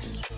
Control.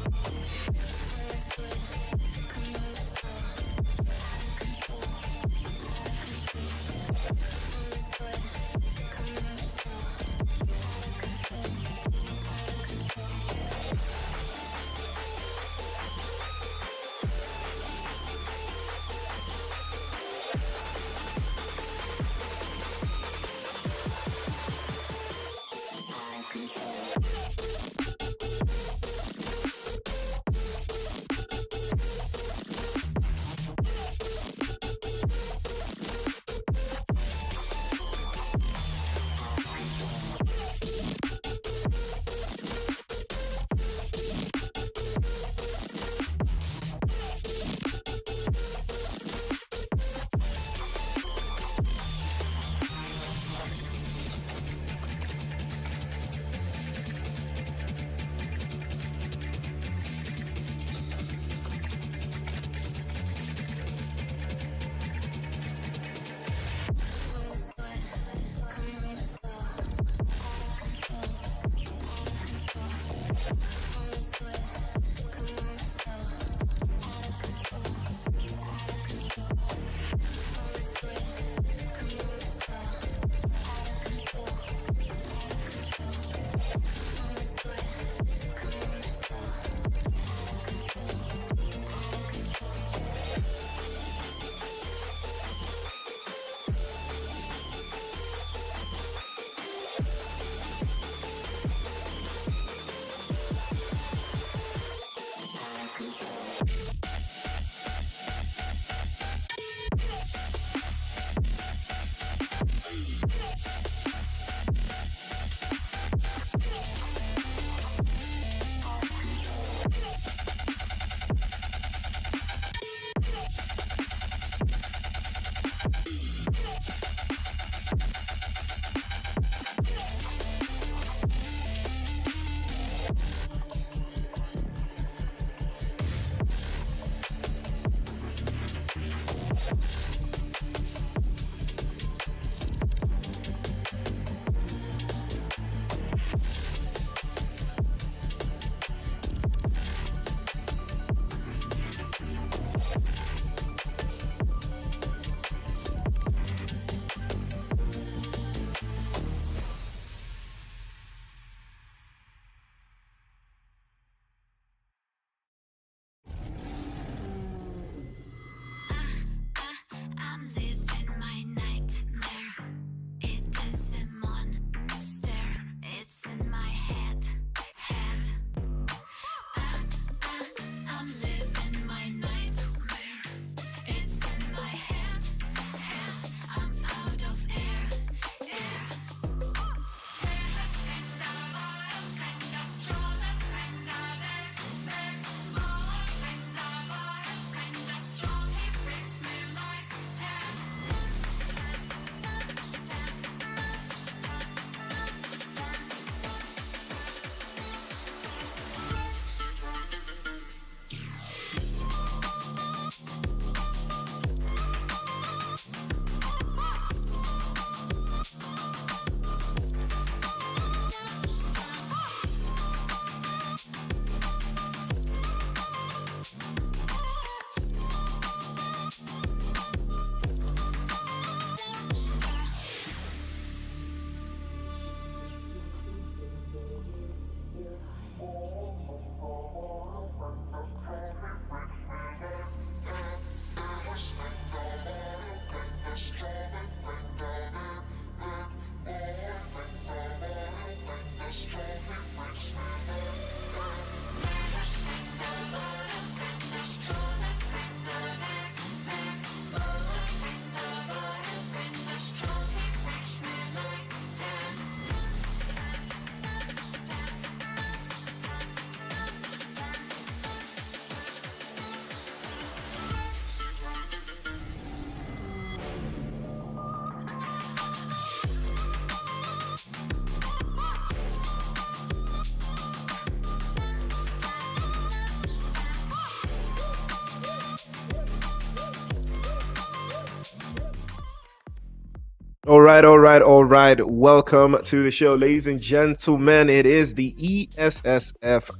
All right. Welcome to the show, ladies and gentlemen. It is the ESSF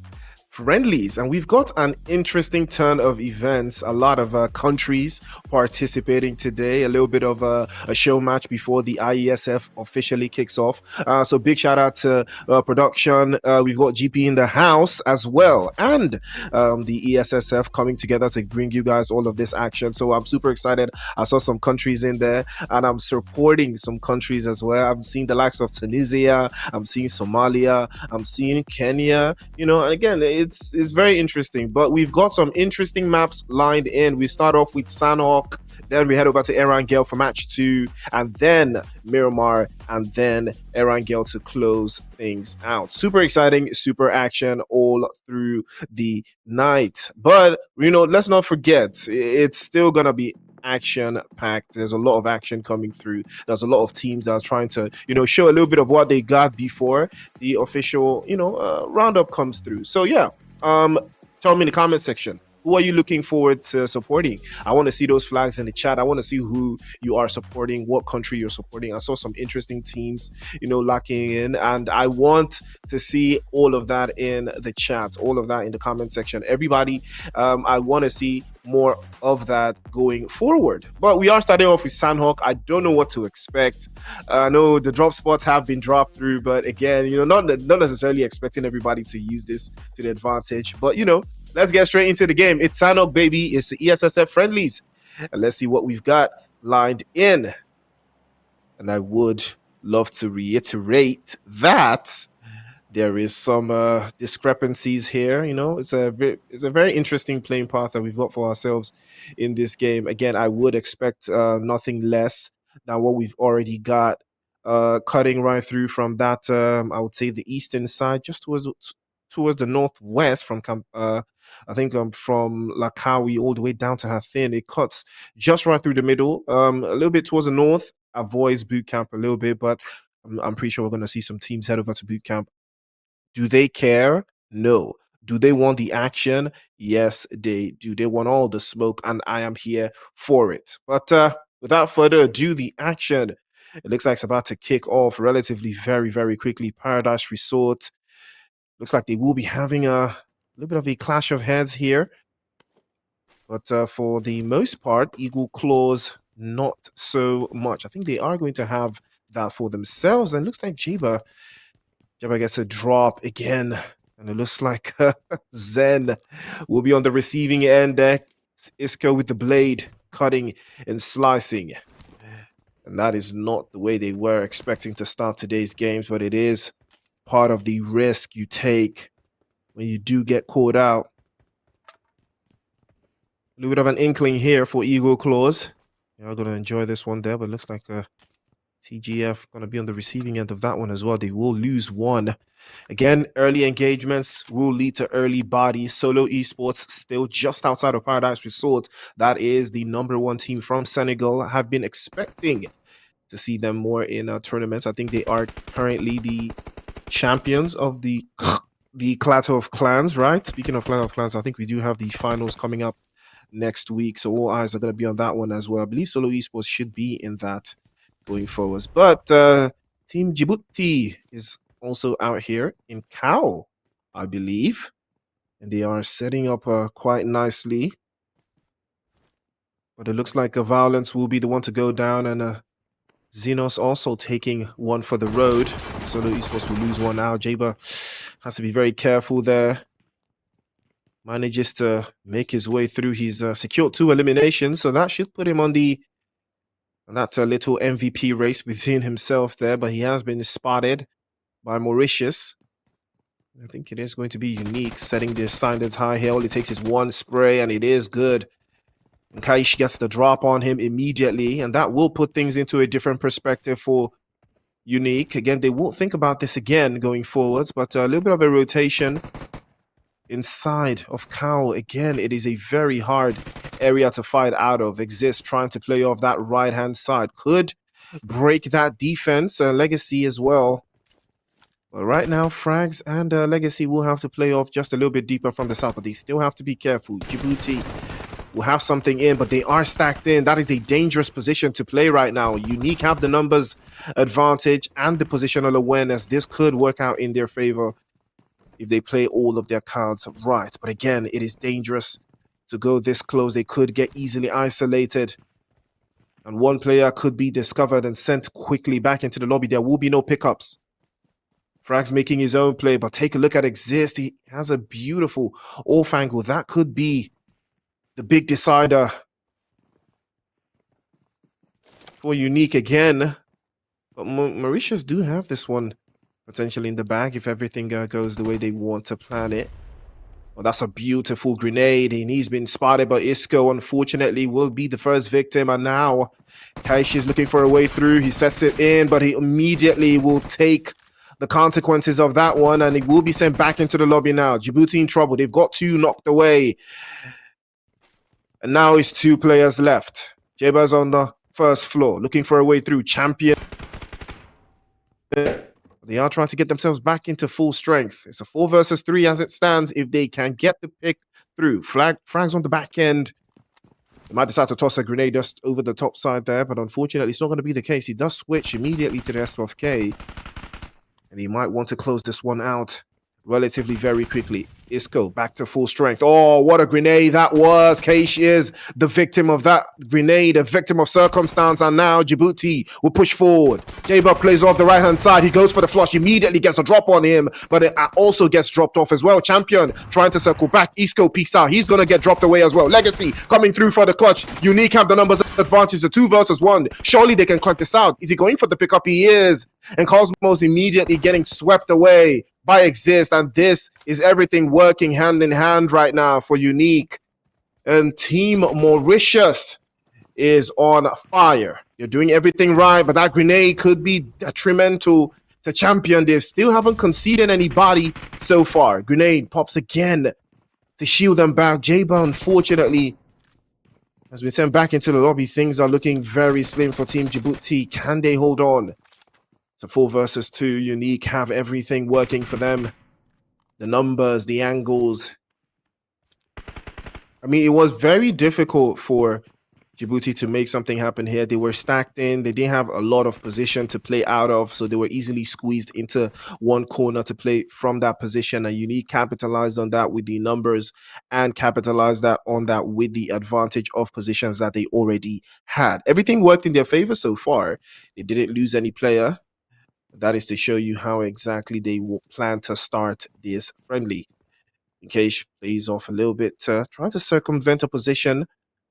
friendlies, and we've got an interesting turn of events. A lot of countries participating today, a little bit of a show match before the IESF officially kicks off. So big shout out to production. We've got GP in the house as well, and the ESSF coming together to bring you guys all of this action. So I'm super excited. I saw some countries in there, and I'm supporting some countries as well. I'm seeing the likes of Tunisia, I'm seeing Somalia, I'm seeing Kenya, and again, it's very interesting. But we've got some interesting maps lined in. We start off with Sanhok, then we head over to Erangel for match 2, and then Miramar, and then Erangel to close things out. Super exciting, super action all through the night. But let's not forget, it's still gonna be action packed. There's a lot of action coming through. There's a lot of teams that are trying to show a little bit of what they got before the official roundup comes through. So yeah, tell me in the comment section, who are you looking forward to supporting? I want to see those flags in the chat. I want to see who you are supporting, what country you're supporting. I saw some interesting teams locking in, and I want to see all of that in the chat, all of that in the comment section. Everybody, I want to see more of that going forward. But we are starting off with Sanhok. I don't know what to expect. I know the drop spots have been dropped through, but again, not necessarily expecting everybody to use this to their advantage. But let's get straight into the game. It's Sanhok, baby. It's the ESSF friendlies, and let's see what we've got lined in. And I would love to reiterate that there is some discrepancies here. It's a very interesting playing path that we've got for ourselves in this game. Again, I would expect nothing less than what we've already got, cutting right through from that. I would say the eastern side, just towards the northwest from I think from Lakawi all the way down to Hathin. It cuts just right through the middle, a little bit towards the north, avoids boot camp a little bit, but I'm pretty sure we're going to see some teams head over to boot camp. Do they care? No. Do they want the action? Yes, they do. They want all the smoke, and I am here for it. But without further ado, the action, it looks like it's about to kick off relatively very, very quickly. Paradise Resort looks like they will be having a little bit of a clash of heads here. But for the most part, Eagle Claws, not so much. I think they are going to have that for themselves. And it looks like Jeba gets a drop again, and it looks like Zen will be on the receiving end there. Isco with the blade, cutting and slicing. And that is not the way they were expecting to start today's games, but it is part of the risk you take when you do get caught out. A little bit of an inkling here for Eagle Claws. You're going to enjoy this one there, but it looks like TGF going to be on the receiving end of that one as well. They will lose one. Again, early engagements will lead to early bodies. Solo eSports still just outside of Paradise Resort. That is the #1 team from Senegal. I have been expecting to see them more in tournaments. I think they are currently the champions of the Clash of Clans, right? Speaking of Clash of Clans, I think we do have the finals coming up next week. So all eyes are going to be on that one as well. I believe Solo eSports should be in that going forwards. But Team Djibouti is also out here in Cow, I believe. And they are setting up quite nicely. But it looks like Violence will be the one to go down, and Xenos also taking one for the road. Solo eSports will lose one now. Jaba has to be very careful there. Manages to make his way through. He's secured 2 eliminations, so that should put him on that little MVP race within himself there. But he has been spotted by Mauritius. I think it is going to be unique, setting their standards high here. All it takes is one spray, and it is good. And Kaish gets the drop on him immediately, and that will put things into a different perspective for Unique. Again, they won't think about this again going forwards, but a little bit of a rotation inside of Cow. Again, it is a very hard area to fight out of. Exist trying to play off that right-hand side. Could break that defense. Legacy as well. But right now, Frags and Legacy will have to play off just a little bit deeper from the south, but they still have to be careful. Djibouti will have something in, but they are stacked in. That is a dangerous position to play right now. Unique have the numbers advantage and the positional awareness. This could work out in their favor if they play all of their cards right. But again, it is dangerous to go this close. They could get easily isolated, and one player could be discovered and sent quickly back into the lobby. There will be no pickups. Frag's making his own play, but take a look at Exist. He has a beautiful off angle. That could be the big decider for Unique again. But Mauritius do have this one potentially in the bag if everything goes the way they want to plan it. Well, that's a beautiful grenade, and he's been spotted, but Isco, unfortunately, will be the first victim. And now Kaishi is looking for a way through. He sets it in, but he immediately will take the consequences of that one, and he will be sent back into the lobby now. Djibouti in trouble. They've got two knocked away. And now it's two players left. Jeba's on the first floor, looking for a way through. Champion. They are trying to get themselves back into full strength. It's a 4 versus 3 as it stands. If they can get the pick through. Frag's on the back end. They might decide to toss a grenade just over the top side there, but unfortunately, it's not going to be the case. He does switch immediately to the S12K, and he might want to close this one out relatively very quickly. Isco back to full strength. Oh, what a grenade that was. Keish is the victim of that grenade, a victim of circumstance, and now Djibouti will push forward. Jeba plays off the right-hand side. He goes for the flush, immediately gets a drop on him, but it also gets dropped off as well. Champion trying to circle back. Isco peeks out. He's going to get dropped away as well. Legacy coming through for the clutch. Unique have the numbers advantage, the 2 versus 1. Surely they can clutch this out. Is he going for the pickup? He is. And Cosmos immediately getting swept away by Exist, and this is everything working hand in hand right now for Unique. And Team Mauritius is on fire. You're doing everything right, but that grenade could be detrimental to Champion. They still haven't conceded anybody so far. Grenade pops again to shield them back. Jeba, unfortunately, has been sent back into the lobby. Things are looking very slim for Team Djibouti. Can they hold on? It's a 4 versus 2. Unique have everything working for them. The numbers, the angles. I mean, it was very difficult for Djibouti to make something happen here. They were stacked in. They didn't have a lot of position to play out of, so they were easily squeezed into one corner to play from that position. And Unique capitalized on that with the numbers and capitalized on that with the advantage of positions that they already had. Everything worked in their favor so far. They didn't lose any player. That is to show you how exactly they will plan to start this friendly. In case plays off a little bit, trying to circumvent a position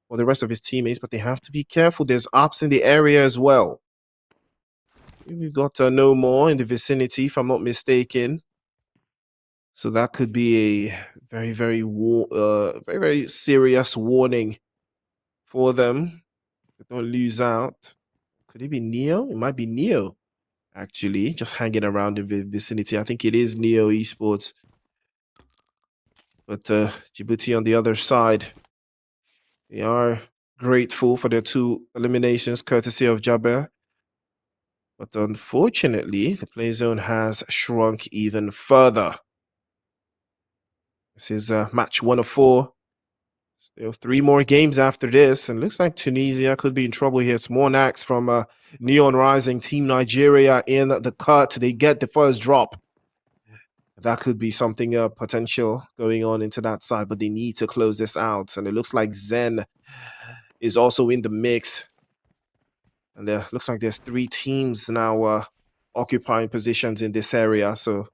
for the rest of his teammates, but they have to be careful. There's ops in the area as well. We've got no more in the vicinity, if I'm not mistaken. So that could be a very, very serious warning for them. They don't lose out. Could it be Neo? It might be Neo. Actually, just hanging around in the vicinity. I think it is Neo eSports. But Djibouti on the other side, they are grateful for their 2 eliminations, courtesy of Jaber. But unfortunately, the play zone has shrunk even further. This is match 1 of 4. Still 3 more games after this, and looks like Tunisia could be in trouble here. It's Monax from Neon Rising, Team Nigeria in the cut. They get the first drop. That could be something potential going on into that side, but they need to close this out. And it looks like Zen is also in the mix. And there looks like there's 3 teams now occupying positions in this area, so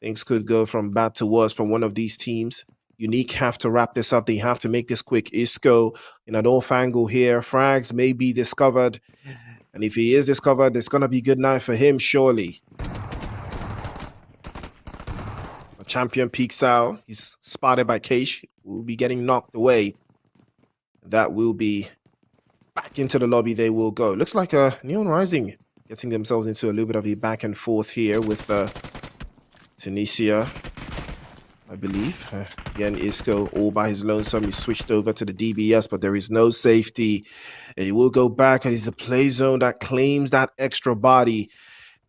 things could go from bad to worse from one of these teams. Unique have to wrap this up. They have to make this quick. Isco in an off angle here. Frags may be discovered. And if he is discovered, it's going to be good night for him, surely. A Champion peeks out. He's spotted by Keish. Will be getting knocked away. That will be back into the lobby. They will go. Looks like Neon Rising getting themselves into a little bit of a back and forth here with Tunisia, I believe. Again, Isco all by his lonesome. He switched over to the DBS, but there is no safety. And he will go back, and it's the play zone that claims that extra body.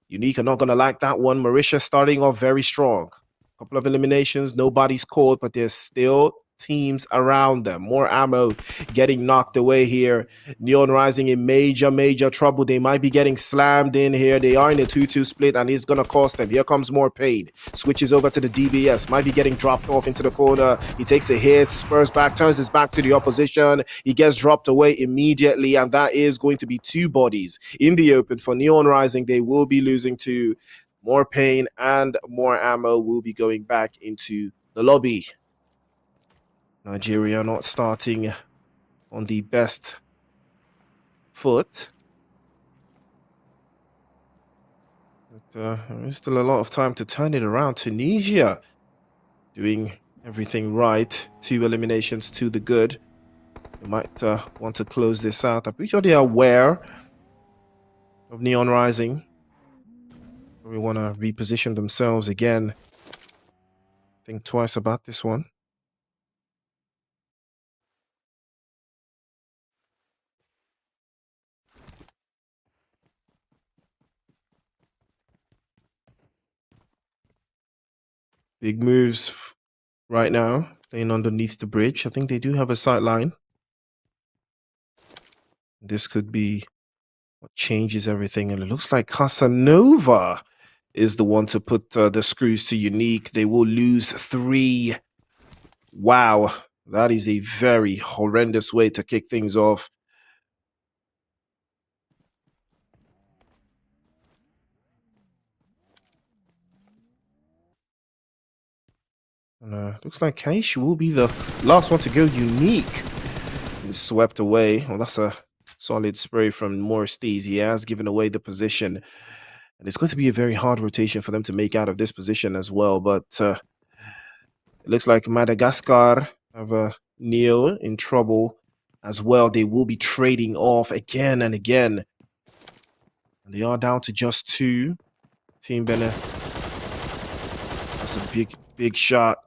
Unique are not going to like that one. Mauritius starting off very strong. A couple of eliminations, nobody's caught, but there's still teams around them. More ammo getting knocked away here. Neon Rising in major trouble. They might be getting slammed in here. They are in a 2-2 split, and it's going to cost them. Here comes more pain. Switches over to the DBS. Might be getting dropped off into the corner. He takes a hit, spurs back, turns his back to the opposition. He gets dropped away immediately, and that is going to be 2 bodies in the open for Neon Rising. They will be losing to more pain, and more ammo will be going back into the lobby. Nigeria not starting on the best foot. But there is still a lot of time to turn it around. Tunisia doing everything right. 2 eliminations to the good. They might want to close this out. I'm pretty sure they are aware of Neon Rising. We want to reposition themselves again. Think twice about this one. Big moves right now, playing underneath the bridge. I think they do have a sight line. This could be what changes everything, and it looks like Casanova is the one to put the screws to Unique. They will lose 3. Wow, that is a very horrendous way to kick things off. And looks like Kaish will be the last one to go. Unique is swept away. Well, that's a solid spray from Morris Stees. He has given away the position. And it's going to be a very hard rotation for them to make out of this position as well. But it looks like Madagascar have Neo in trouble as well. They will be trading off again and again. And they are down to just 2. Team Benin. That's a big shot.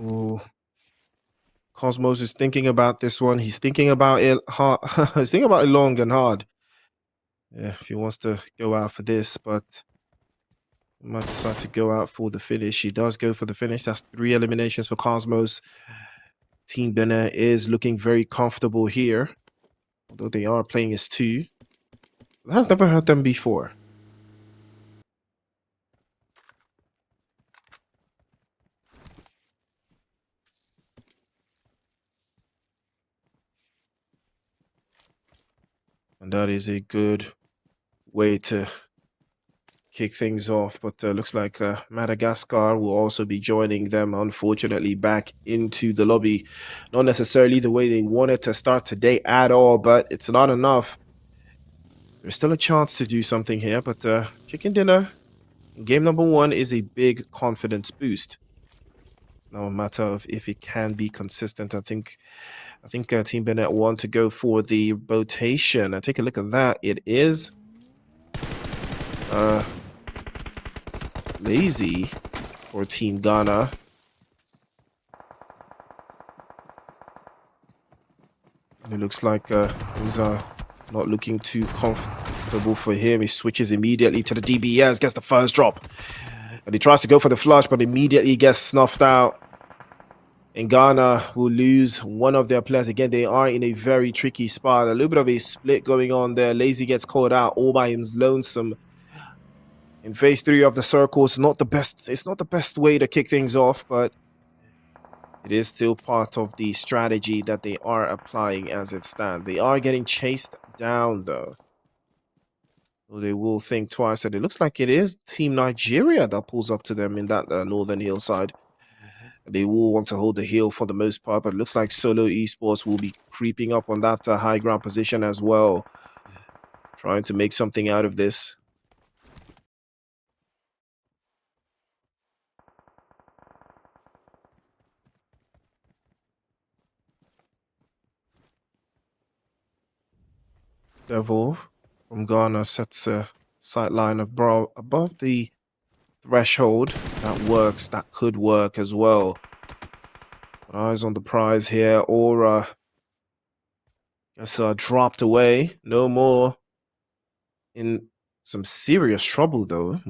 Ooh. Cosmos is thinking about this one. He's thinking about it hard. He's thinking about it long and hard. Yeah, if he wants to go out for this, but he might decide to go out for the finish. He does go for the finish. That's 3 eliminations for Cosmos. Team Benin is looking very comfortable here, although they are playing as 2. That has never hurt them before. And that is a good way to kick things off. But looks like Madagascar will also be joining them, unfortunately, back into the lobby. Not necessarily the way they wanted to start today at all, but it's not enough. There's still a chance to do something here, but Chicken Dinner, game number 1 is a big confidence boost. It's now a matter of if it can be consistent. I think Team Benin want to go for the rotation. Take a look at that. It is lazy for Team Ghana. And it looks like things are not looking too comfortable for him. He switches immediately to the DBS, gets the first drop. And he tries to go for the flush, but immediately gets snuffed out. And Ghana will lose one of their players. Again, they are in a very tricky spot. A little bit of a split going on there. Lazy gets caught out all by his lonesome. In phase 3 of the circle, it's not the best way to kick things off, but it is still part of the strategy that they are applying as it stands. They are getting chased down, though. So they will think twice. And it looks like it is Team Nigeria that pulls up to them in that northern hillside. They will want to hold the hill for the most part, but it looks like Solo eSports will be creeping up on that high ground position as well, trying to make something out of this. Devil from Ghana sets a sight line above the threshold. That works. That could work as well. But eyes on the prize here. Aura gets dropped away. No more. in some serious trouble, though.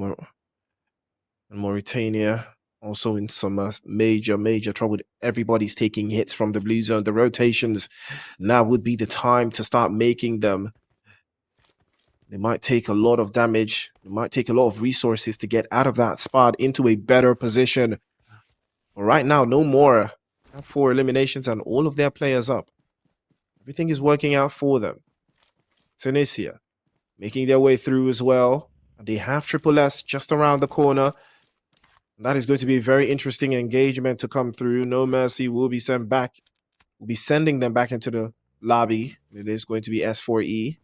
Mauritania also in some major trouble. Everybody's taking hits from the blue zone. The rotations now would be the time to start making them. They might take a lot of damage. It might take a lot of resources to get out of that spot into a better position. But right now, no more. 4 eliminations and all of their players up. Everything is working out for them. Tunisia making their way through as well. And they have Triple S just around the corner. And that is going to be a very interesting engagement to come through. No Mercy will be sent back. We'll be sending them back into the lobby. It is going to be S4E.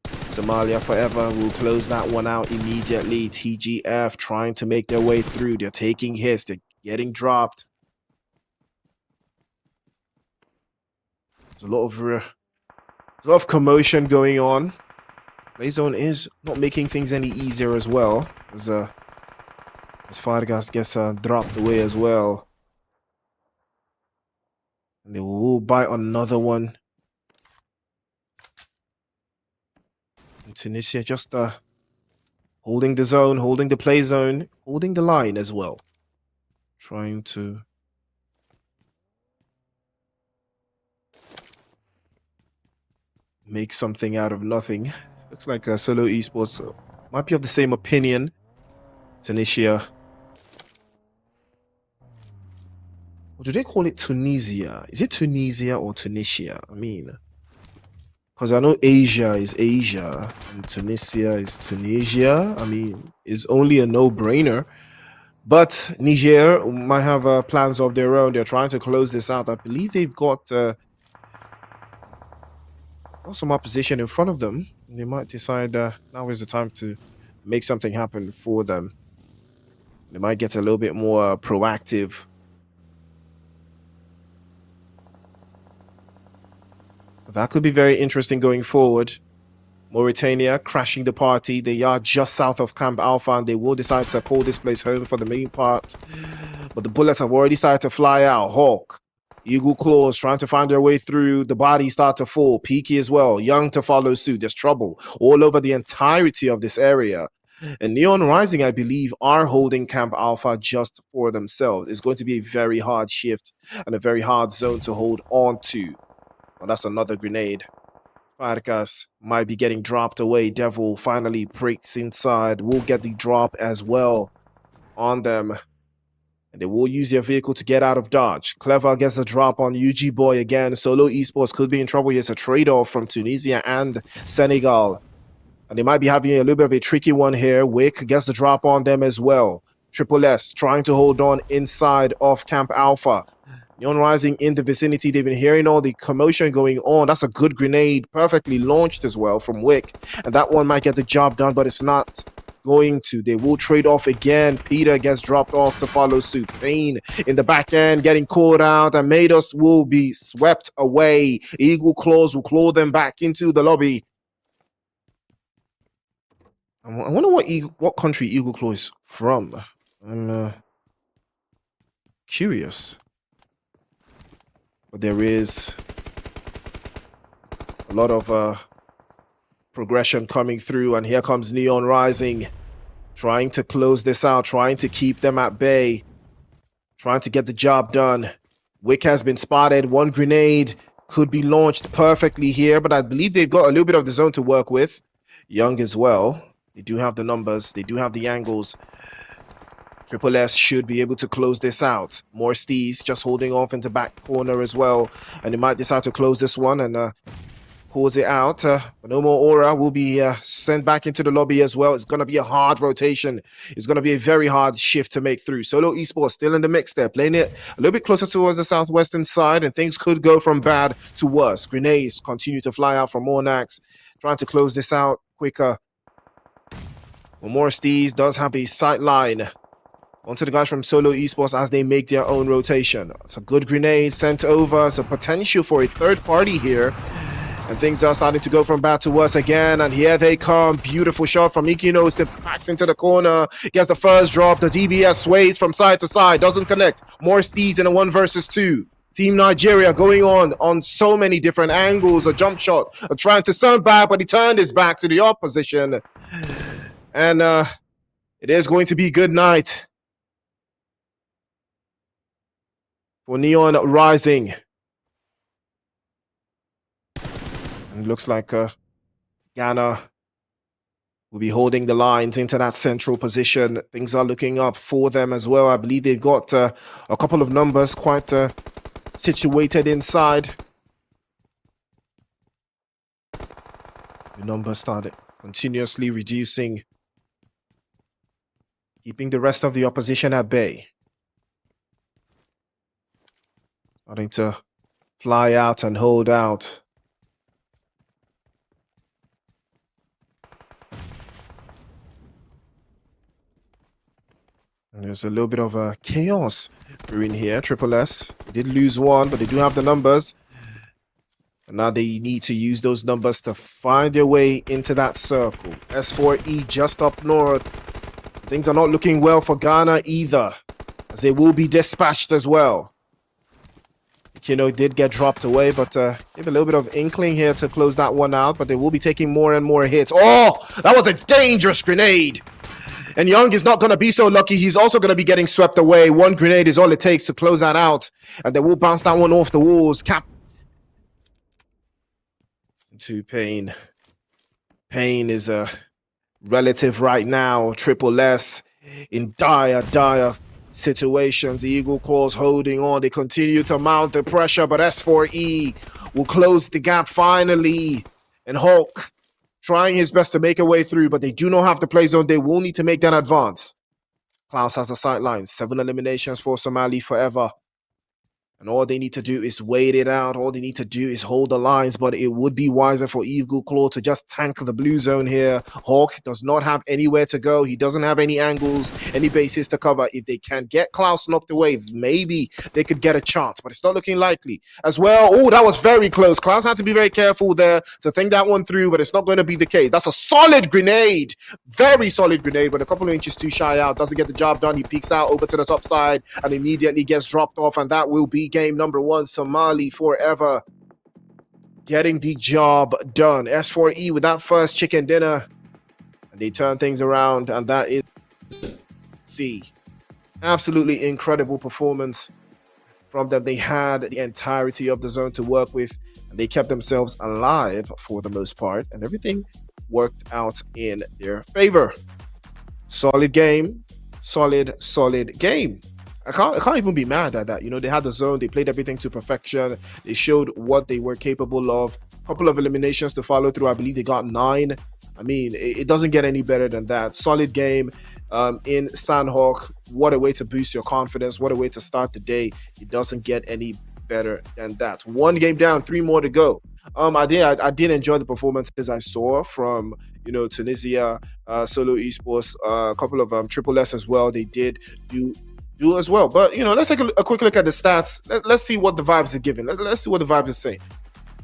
Somalia Forever will close that one out immediately. TGF trying to make their way through. They're taking hits. They're getting dropped. There's a lot of commotion going on. Playzone is not making things any easier as well. As Fargas gets dropped away as well. And they will buy another one. And Tunisia just holding the zone, holding the play zone, holding the line as well. Trying to make something out of nothing. Looks like Solo Esports might be of the same opinion. Tunisia. Or do they call it Tunisia? Is it Tunisia or Tunisia? I mean, because I know Asia is Asia and Tunisia is Tunisia. I mean, it's only a no-brainer. But Niger might have plans of their own. They're trying to close this out. I believe they've got some opposition in front of them. They might decide now is the time to make something happen for them. They might get a little bit more proactive. That could be very interesting going forward. Mauritania crashing the party. They are just south of Camp Alpha and they will decide to call this place home for the main part. But the bullets have already started to fly out. Hawk, Eagle Claws trying to find their way through. The bodies start to fall. Peaky as well. Young to follow suit. There's trouble all over the entirety of this area. And Neon Rising, I believe, are holding Camp Alpha just for themselves. It's going to be a very hard shift and a very hard zone to hold on to. Well, that's another grenade. Farkas might be getting dropped away. Devil finally breaks inside. Will get the drop as well on them. And they will use their vehicle to get out of dodge. Clever gets a drop on UG Boy again. Solo Esports could be in trouble. It's a trade-off from Tunisia and Senegal. And they might be having a little bit of a tricky one here. Wick gets the drop on them as well. Triple S trying to hold on inside of Camp Alpha. Neon Rising in the vicinity. They've been hearing all the commotion going on. That's a good grenade. Perfectly launched as well from Wick. And that one might get the job done, but it's not going to. They will trade off again. Peter gets dropped off to follow suit. Payne in the back end getting caught out. And Mados will be swept away. Eagle Claws will claw them back into the lobby. I wonder what country Eagle Claw is from. I'm curious. But there is a lot of progression coming through, and here comes Neon Rising, trying to close this out, trying to keep them at bay, trying to get the job done. Wick has been spotted. One grenade could be launched perfectly here, but I believe they've got a little bit of the zone to work with. Young as well. They do have the numbers. They do have the angles. Triple S should be able to close this out. More Steez just holding off into back corner as well. And they might decide to close this one and pause it out. But no more aura will be sent back into the lobby as well. It's going to be a hard rotation. It's going to be a very hard shift to make through. Solo Esports still in the mix there. Playing it a little bit closer towards the southwestern side. And things could go from bad to worse. Grenades continue to fly out from Mornax. Trying to close this out quicker. Well, more Steez does have a sight line onto the guys from Solo Esports as they make their own rotation. It's a good grenade sent over. It's a potential for a third party here. And things are starting to go from bad to worse again. And here they come. Beautiful shot from Ikino. Stiff backs into the corner. Gets the first drop. The DBS sways from side to side. Doesn't connect. More Steez in a 1 versus 2. Team Nigeria going on so many different angles. A jump shot, trying to turn back, but he turned his back to the opposition. And it is going to be good night for Neon Rising. And it looks like Ghana will be holding the lines into that central position. Things are looking up for them as well. I believe they've got a couple of numbers quite situated inside. The numbers started continuously reducing, keeping the rest of the opposition at bay. Starting to fly out and hold out. And there's a little bit of chaos brewing here. Triple S, they did lose one, but they do have the numbers. And now they need to use those numbers to find their way into that circle. S4E just up north. Things are not looking well for Ghana either, as they will be dispatched as well. Kino did get dropped away, but give a little bit of inkling here to close that one out, but they will be taking more and more hits. Oh, that was a dangerous grenade. And Young is not going to be so lucky. He's also going to be getting swept away. One grenade is all it takes to close that out, and they will bounce that one off the walls. Cap to Pain. Pain is a relative right now. Triple S in dire situations. The Eagle Claws holding on. They continue to mount the pressure, but S4E will close the gap finally. And Hulk trying his best to make a way through, but they do not have the play zone. They will need to make that advance. Klaus has the sidelines. 7 eliminations for Somali forever. And all they need to do is wait it out. All they need to do is hold the lines. But it would be wiser for Eagle Claw to just tank the blue zone here. Hawk does not have anywhere to go. He doesn't have any angles, any bases to cover. If they can get Klaus knocked away, maybe they could get a chance. But it's not looking likely as well. Oh, that was very close. Klaus had to be very careful there to think that one through. But it's not going to be the case. That's a solid grenade. Very solid grenade. But a couple of inches too shy out. Doesn't get the job done. He peeks out over to the top side and immediately gets dropped off. And that will be game number 1. Somali forever getting the job done. S4E with that first chicken dinner, and they turn things around, and that is C. Absolutely incredible performance from them. They had the entirety of the zone to work with, and they kept themselves alive for the most part, and everything worked out in their favor. Solid game. Solid game. I can't even be mad at that. You know, they had the zone, they played everything to perfection, they showed what they were capable of. A couple of eliminations to follow through. I believe they got 9. I mean, it doesn't get any better than that. Solid game in Sandhawk. What a way to boost your confidence. What a way to start the day. It doesn't get any better than that. 1 game down, 3 more to go. I did enjoy the performances I saw from, you know, Tunisia, Solo Esports, a couple of Triple S as well. They did do as well. But, you know, let's take a quick look at the stats. Let's see what the vibes are giving. Let's see what the vibes are saying.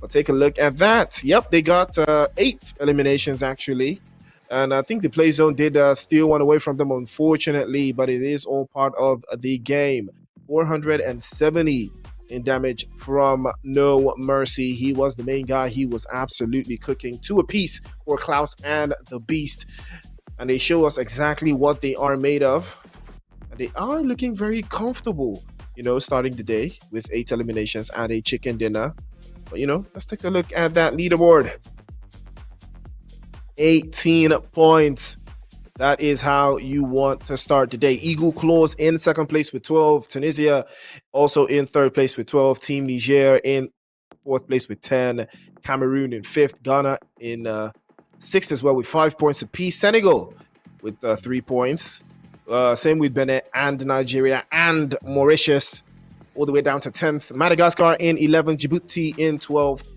We'll take a look at that. Yep, they got 8 eliminations, actually. And I think the play zone did steal one away from them, unfortunately. But it is all part of the game. 470 in damage from No Mercy. He was the main guy. He was absolutely cooking. 2 apiece for Klaus and the Beast. And they show us exactly what they are made of. They are looking very comfortable, you know, starting the day with 8 eliminations and a chicken dinner. But, you know, let's take a look at that leaderboard. 18 points. That is how you want to start today. Eagle Claws in 2nd place with 12. Tunisia also in 3rd place with 12. Team Niger in 4th place with 10. Cameroon in 5th. Ghana in 6th as well with 5 points apiece. Senegal with 3 points. Same with Benin and Nigeria and Mauritius, all the way down to 10th. Madagascar in 11th, Djibouti in 12th,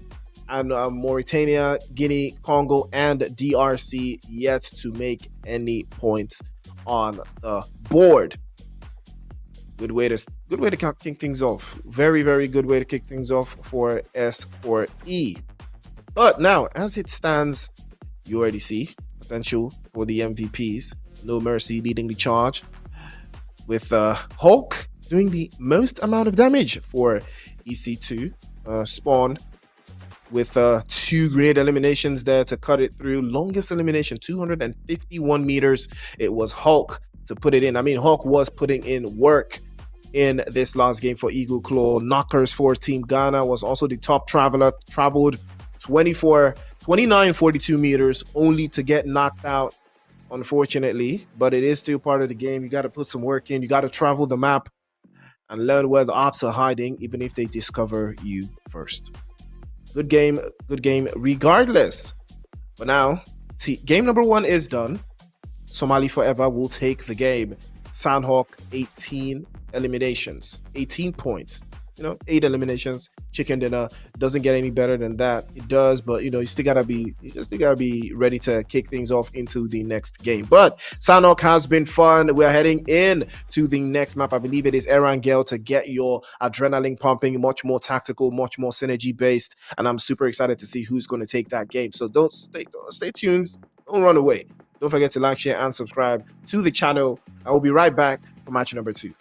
and Mauritania, Guinea, Congo, and DRC yet to make any points on the board. Good way to kick things off. Very good way to kick things off for S4E. But now, as it stands, you already see potential for the MVPs. No Mercy leading the charge, with Hulk doing the most amount of damage for EC2 spawn with 2 great eliminations there to cut it through. Longest elimination, 251 meters. It was Hulk to put it in. I mean, Hulk was putting in work in this last game for Eagle Claw. Knockers for Team Ghana was also the top traveler, traveled 29.42 meters, only to get knocked out, unfortunately. But it is still part of the game. You got to put some work in. You got to travel the map and learn where the ops are hiding, even if they discover you first. Good game regardless. But now, game number 1 is done. Somali Forever will take the game. Sandhawk, 18 eliminations, 18 points. 8 eliminations. Chicken dinner doesn't get any better than that. It does, but you still gotta be ready to kick things off into the next game. But Sandhawk has been fun. We're heading in to the next map. I believe it is Erangel, to get your adrenaline pumping, much more tactical, much more synergy based, and I'm super excited to see who's going to take that game. So stay tuned. Don't run away. Don't forget to like, share, and subscribe to the channel. I will be right back for match number 2.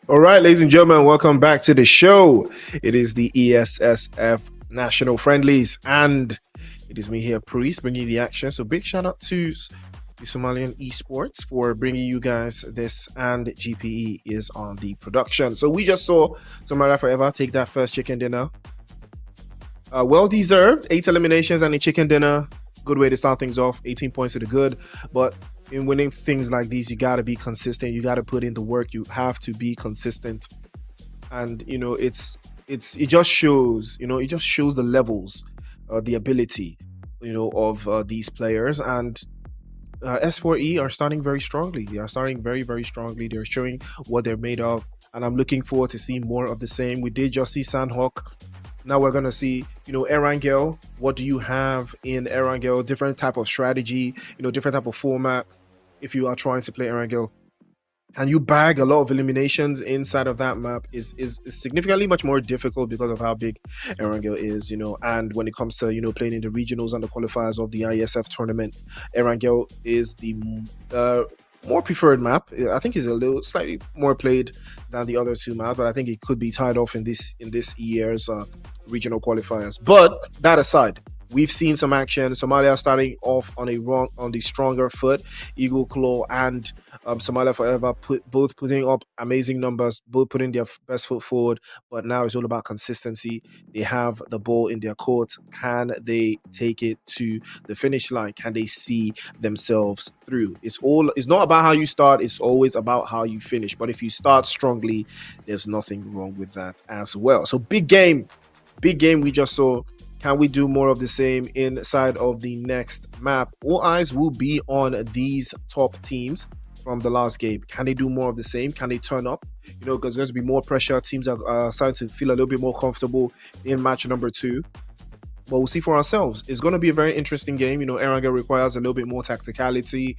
All right, ladies and gentlemen, welcome back to the show. It is the ESSF National Friendlies, and it is me here, Priest, bringing you the action. So, big shout out to the Somalian eSports for bringing you guys this, and GPE is on the production. So, we just saw Somalia Forever take that first chicken dinner. Well deserved, 8 eliminations and a chicken dinner. Good way to start things off. 18 points to the good, but in winning things like these, you got to be consistent. You got to put in the work. You have to be consistent, and it just shows. It just shows the levels, the ability, of these players. And S4E are starting very strongly. They are starting very, very strongly. They're showing what they're made of, and I'm looking forward to seeing more of the same. We did just see Sandhawk. Now we're gonna see, Erangel. What do you have in Erangel? Different type of strategy, different type of format. If you are trying to play Erangel, and you bag a lot of eliminations inside of that map is significantly much more difficult because of how big Erangel is, and when it comes to playing in the regionals and the qualifiers of the ISF tournament, Erangel is the more preferred map. I think it's a little slightly more played than the other two maps, but I think it could be tied off in this year's regional qualifiers. But that aside, we've seen some action. Somalia starting off on the stronger foot. Eagle Claw and Somalia Forever both putting up amazing numbers, both putting their best foot forward. But now it's all about consistency. They have the ball in their court. Can they take it to the finish line? Can they see themselves through? It's not about how you start. It's always about how you finish. But if you start strongly, there's nothing wrong with that as well. So big game we just saw. Can we do more of the same inside of the next map? All eyes will be on these top teams from the last game. Can they do more of the same? Can they turn up? Because there's going to be more pressure. Teams are starting to feel a little bit more comfortable in match number 2. But we'll see for ourselves. It's going to be a very interesting game. Erangel requires a little bit more tacticality.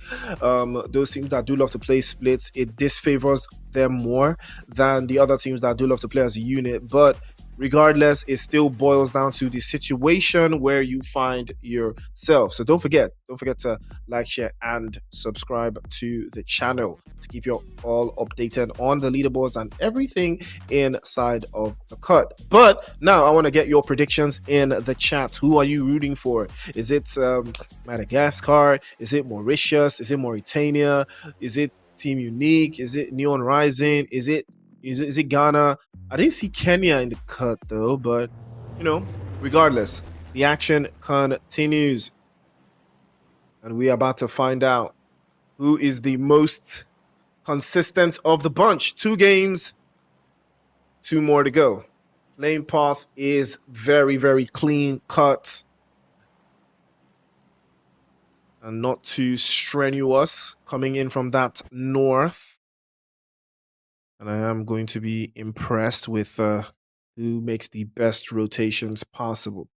Those teams that do love to play splits, it disfavors them more than the other teams that do love to play as a unit. But regardless, it still boils down to the situation where you find yourself. So don't forget to like, share, and subscribe to the channel to keep you all updated on the leaderboards and everything inside of the cut. But now I want to get your predictions in the chat. Who are you rooting for? Is it Madagascar? Is it Mauritius? Is it Mauritania? Is it Team Unique? Is it Neon Rising? Is it Ghana? I didn't see Kenya in the cut though, but regardless, the action continues, and we are about to find out who is the most consistent of the bunch. 2 games, 2 more to go. Lane path is very, very clean cut and not too strenuous coming in from that north. And I am going to be impressed with who makes the best rotations possible.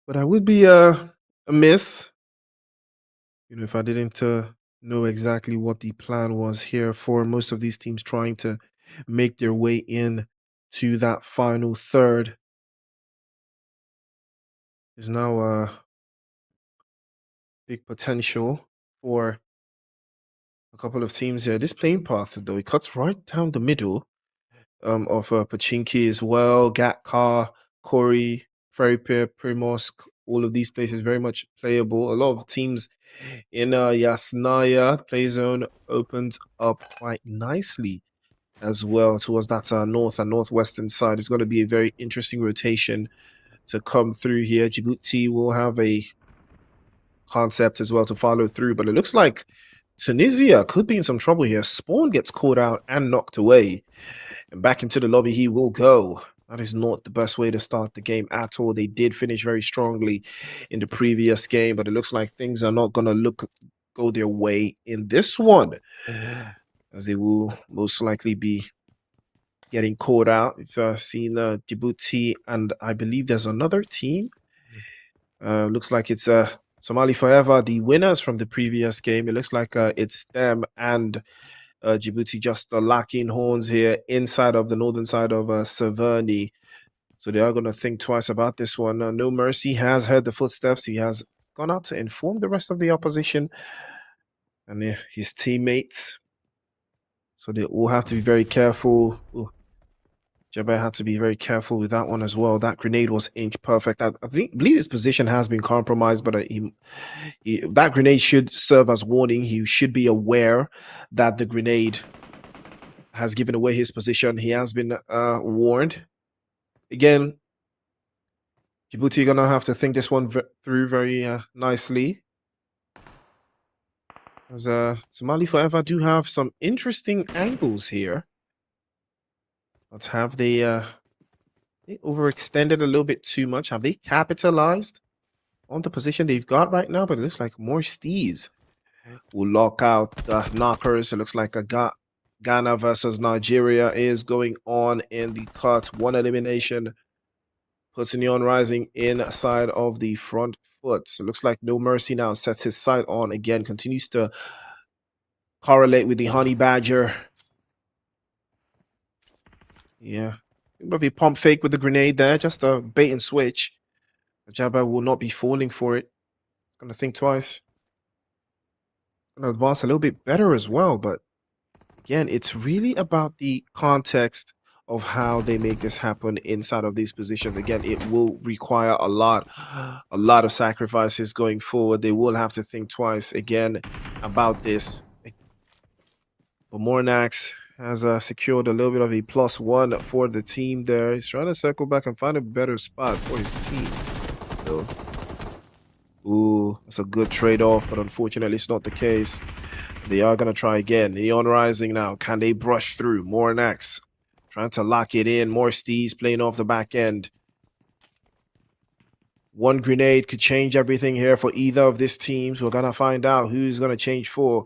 But I would be amiss, if I didn't know exactly what the plan was here for most of these teams trying to make their way in to that final third. There's now big potential for a couple of teams here. This playing path, though, it cuts right down the middle of Pachinki as well, Gatkar, Kori, Ferrypier, Primosk, all of these places very much playable. A lot of teams in Yasnaya, play zone opened up quite nicely as well towards that north and northwestern side. It's going to be a very interesting rotation to come through here. Djibouti will have a concept as well to follow through, but it looks like Tunisia could be in some trouble here. Spawn gets caught out and knocked away, and back into the lobby he will go. That is not the best way to start the game at all. They did finish very strongly in the previous game, but it looks like things are not going to go their way in this one, as they will most likely be getting caught out. If I've seen Djibouti, and I believe there's another team. Looks like it's Somali Forever, the winners from the previous game. It looks like it's them and Djibouti just locking horns here inside of the northern side of Severny. So they are going to think twice about this one. No Mercy has heard the footsteps. He has gone out to inform the rest of the opposition and his teammates. So they all have to be very careful. Ooh, Jabba had to be very careful with that one as well. That grenade was inch perfect. I believe his position has been compromised, but that grenade should serve as warning. He should be aware that the grenade has given away his position. He has been warned. Again, Djibouti gonna have to think this one through very nicely. As Somali Forever do have some interesting angles here. But have they overextended a little bit too much? Have they capitalized on the position they've got right now? But it looks like more Steez will lock out the knockers. It looks like a Ghana versus Nigeria is going on in the cut. One elimination puts Neon Rising inside of the front foot. So it looks like No Mercy now sets his sight on again, continues to correlate with the Honey Badger. Yeah. But he pump fake with the grenade there, just a bait and switch. Jabba will not be falling for it. Gonna think twice. Gonna advance a little bit better as well, but again, it's really about the context of how they make this happen inside of these positions. Again, it will require a lot of sacrifices going forward. They will have to think twice again about this. But Mornax has secured a little bit of a +1 for the team there. He's trying to circle back and find a better spot for his team. So, ooh, that's a good trade-off, but unfortunately it's not the case. They are going to try again. Neon Rising now. Can they brush through? Mornax trying to lock it in. More Steez playing off the back end. One grenade could change everything here for either of these teams. We're going to find out who's going to change for.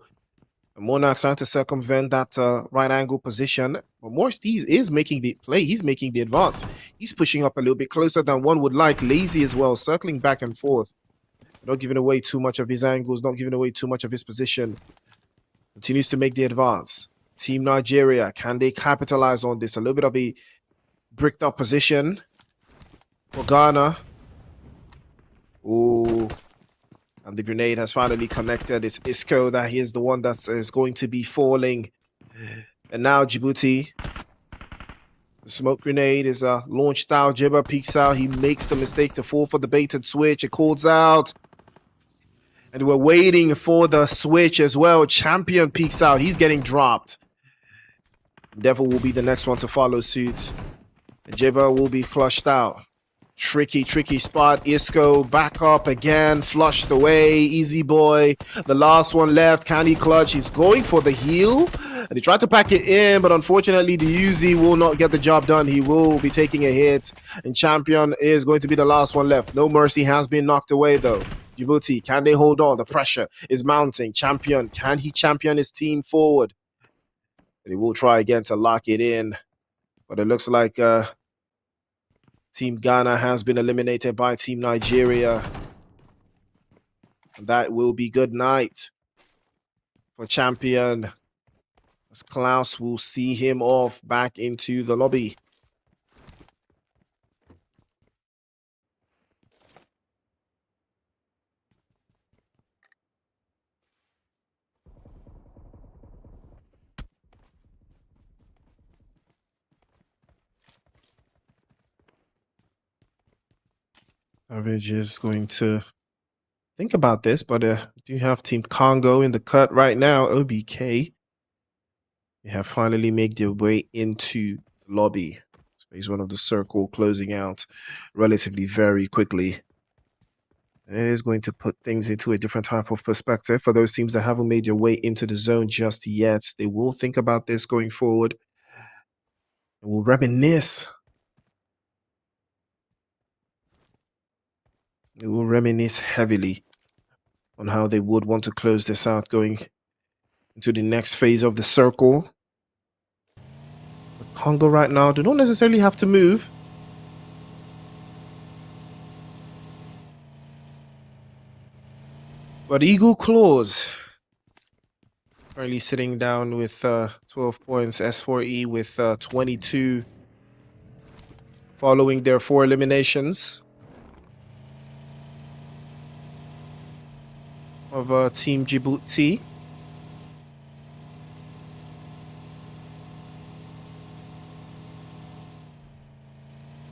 Monarch's trying to circumvent that right angle position. But more Steez is making the play. He's making the advance. He's pushing up a little bit closer than one would like. Lazy as well, circling back and forth. Not giving away too much of his angles, not giving away too much of his position. Continues to make the advance. Team Nigeria, can they capitalize on this? A little bit of a bricked up position for Ghana. Ooh. And the grenade has finally connected. It's Isco that he is the one that is going to be falling. And now Djibouti. The smoke grenade is launched out. Jibba peeks out. He makes the mistake to fall for the baited switch. It calls out. And we're waiting for the switch as well. Champion peeks out. He's getting dropped. Devil will be the next one to follow suit. And Jibba will be flushed out. Tricky spot. Isco back up again. Flushed away. Easy boy. The last one left. Can he clutch? He's going for the heal. And he tried to pack it in, but unfortunately the Uzi will not get the job done. He will be taking a hit. And Champion is going to be the last one left. No Mercy has been knocked away though. Djibouti, can they hold on? The pressure is mounting. Champion, can he champion his team forward? And he will try again to lock it in. But it looks like Team Ghana has been eliminated by Team Nigeria. And that will be good night for Champion. As Klaus will see him off back into the lobby. Savage is going to think about this, but do have Team Congo in the cut right now. OBK. They have finally made their way into the lobby. Phase one of the circle closing out relatively very quickly. And it is going to put things into a different type of perspective for those teams that haven't made their way into the zone just yet. They will think about this going forward. They will reminisce. They will reminisce heavily on how they would want to close this out going into the next phase of the circle. But Congo right now do not necessarily have to move. But Eagle Claws currently sitting down with 12 points. S4E with 22 following their 4 eliminations. of Team Djibouti.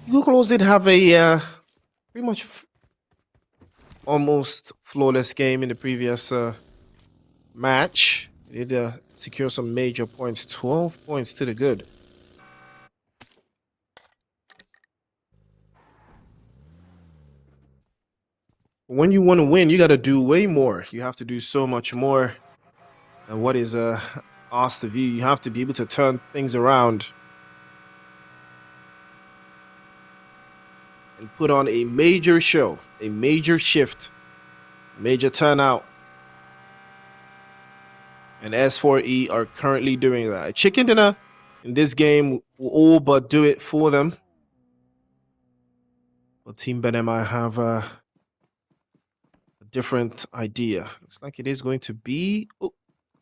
Eagle Claws did have a pretty much almost flawless game in the previous match. They did secure some major points, 12 points to the good. When you want to win, you got to do way more. You have to do so much more than what is asked of you. You have to be able to turn things around and put on a major show, a major shift, major turnout. And S4E are currently doing that. Chicken dinner in this game will all but do it for them. But Team Benin might have a different idea. Looks like it is going to be...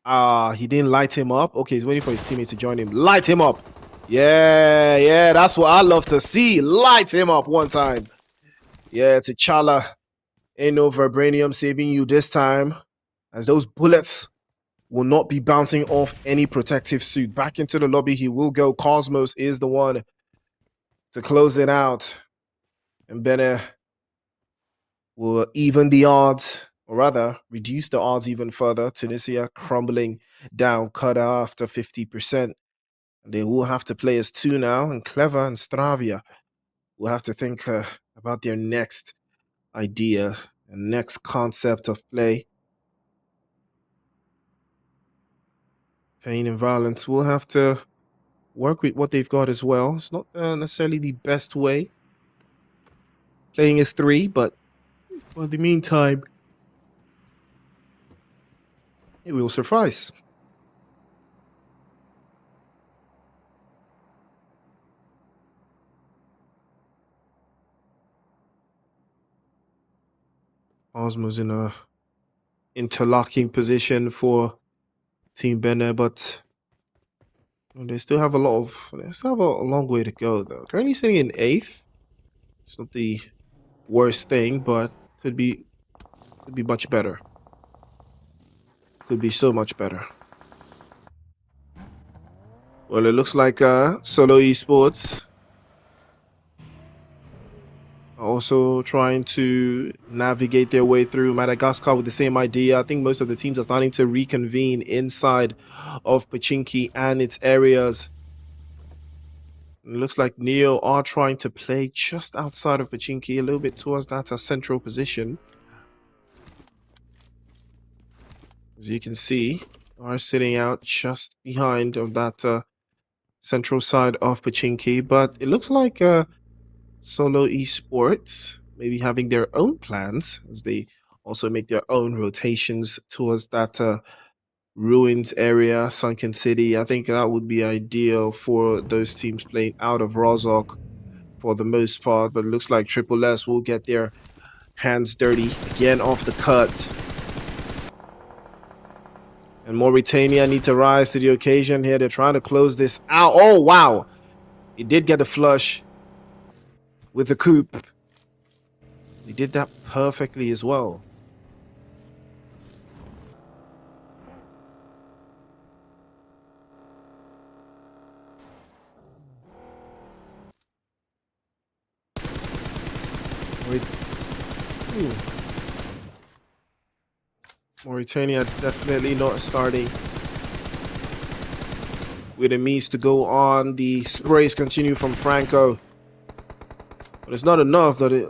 Oh, he didn't light him up. Okay, he's waiting for his teammate to join him. Light him up. Yeah, that's what I love to see. Light him up one time. Yeah, T'Challa. Ain't no vibranium saving you this time, as those bullets will not be bouncing off any protective suit. Back into the lobby he will go. Cosmos is the one to close it out. And Benin will even the odds, or rather, reduce the odds even further. Tunisia crumbling down, cut after 50%. They will have to play as two now, and Clever and Stravia will have to think about their next idea and next concept of play. Pain and Violence will have to work with what they've got as well. It's not necessarily the best way. Playing as three, but for the meantime, it will suffice. Osmo's in a interlocking position for Team Benin, but they still have a long way to go though. Currently sitting in 8th. It's not the worst thing, but could be much better. Could be so much better. Well, it looks like Solo Esports are also trying to navigate their way through Madagascar with the same idea. I think most of the teams are starting to reconvene inside of Pachinki and its areas. It looks like Neo are trying to play just outside of Pachinki, a little bit towards that central position. As you can see, are sitting out just behind of that central side of Pachinki, but it looks like Solo Esports maybe having their own plans as they also make their own rotations towards that ruins area, Sunken City. I think that would be ideal for those teams playing out of Rozok for the most part, but it looks like Triple S will get their hands dirty again off the cut. And Mauritania need to rise to the occasion here. They're trying to close this out. Oh, wow. He did get a flush with the coup. He did that perfectly as well. Mauritania definitely not starting with a means to go on. The sprays continue from Franco. But it's not enough that it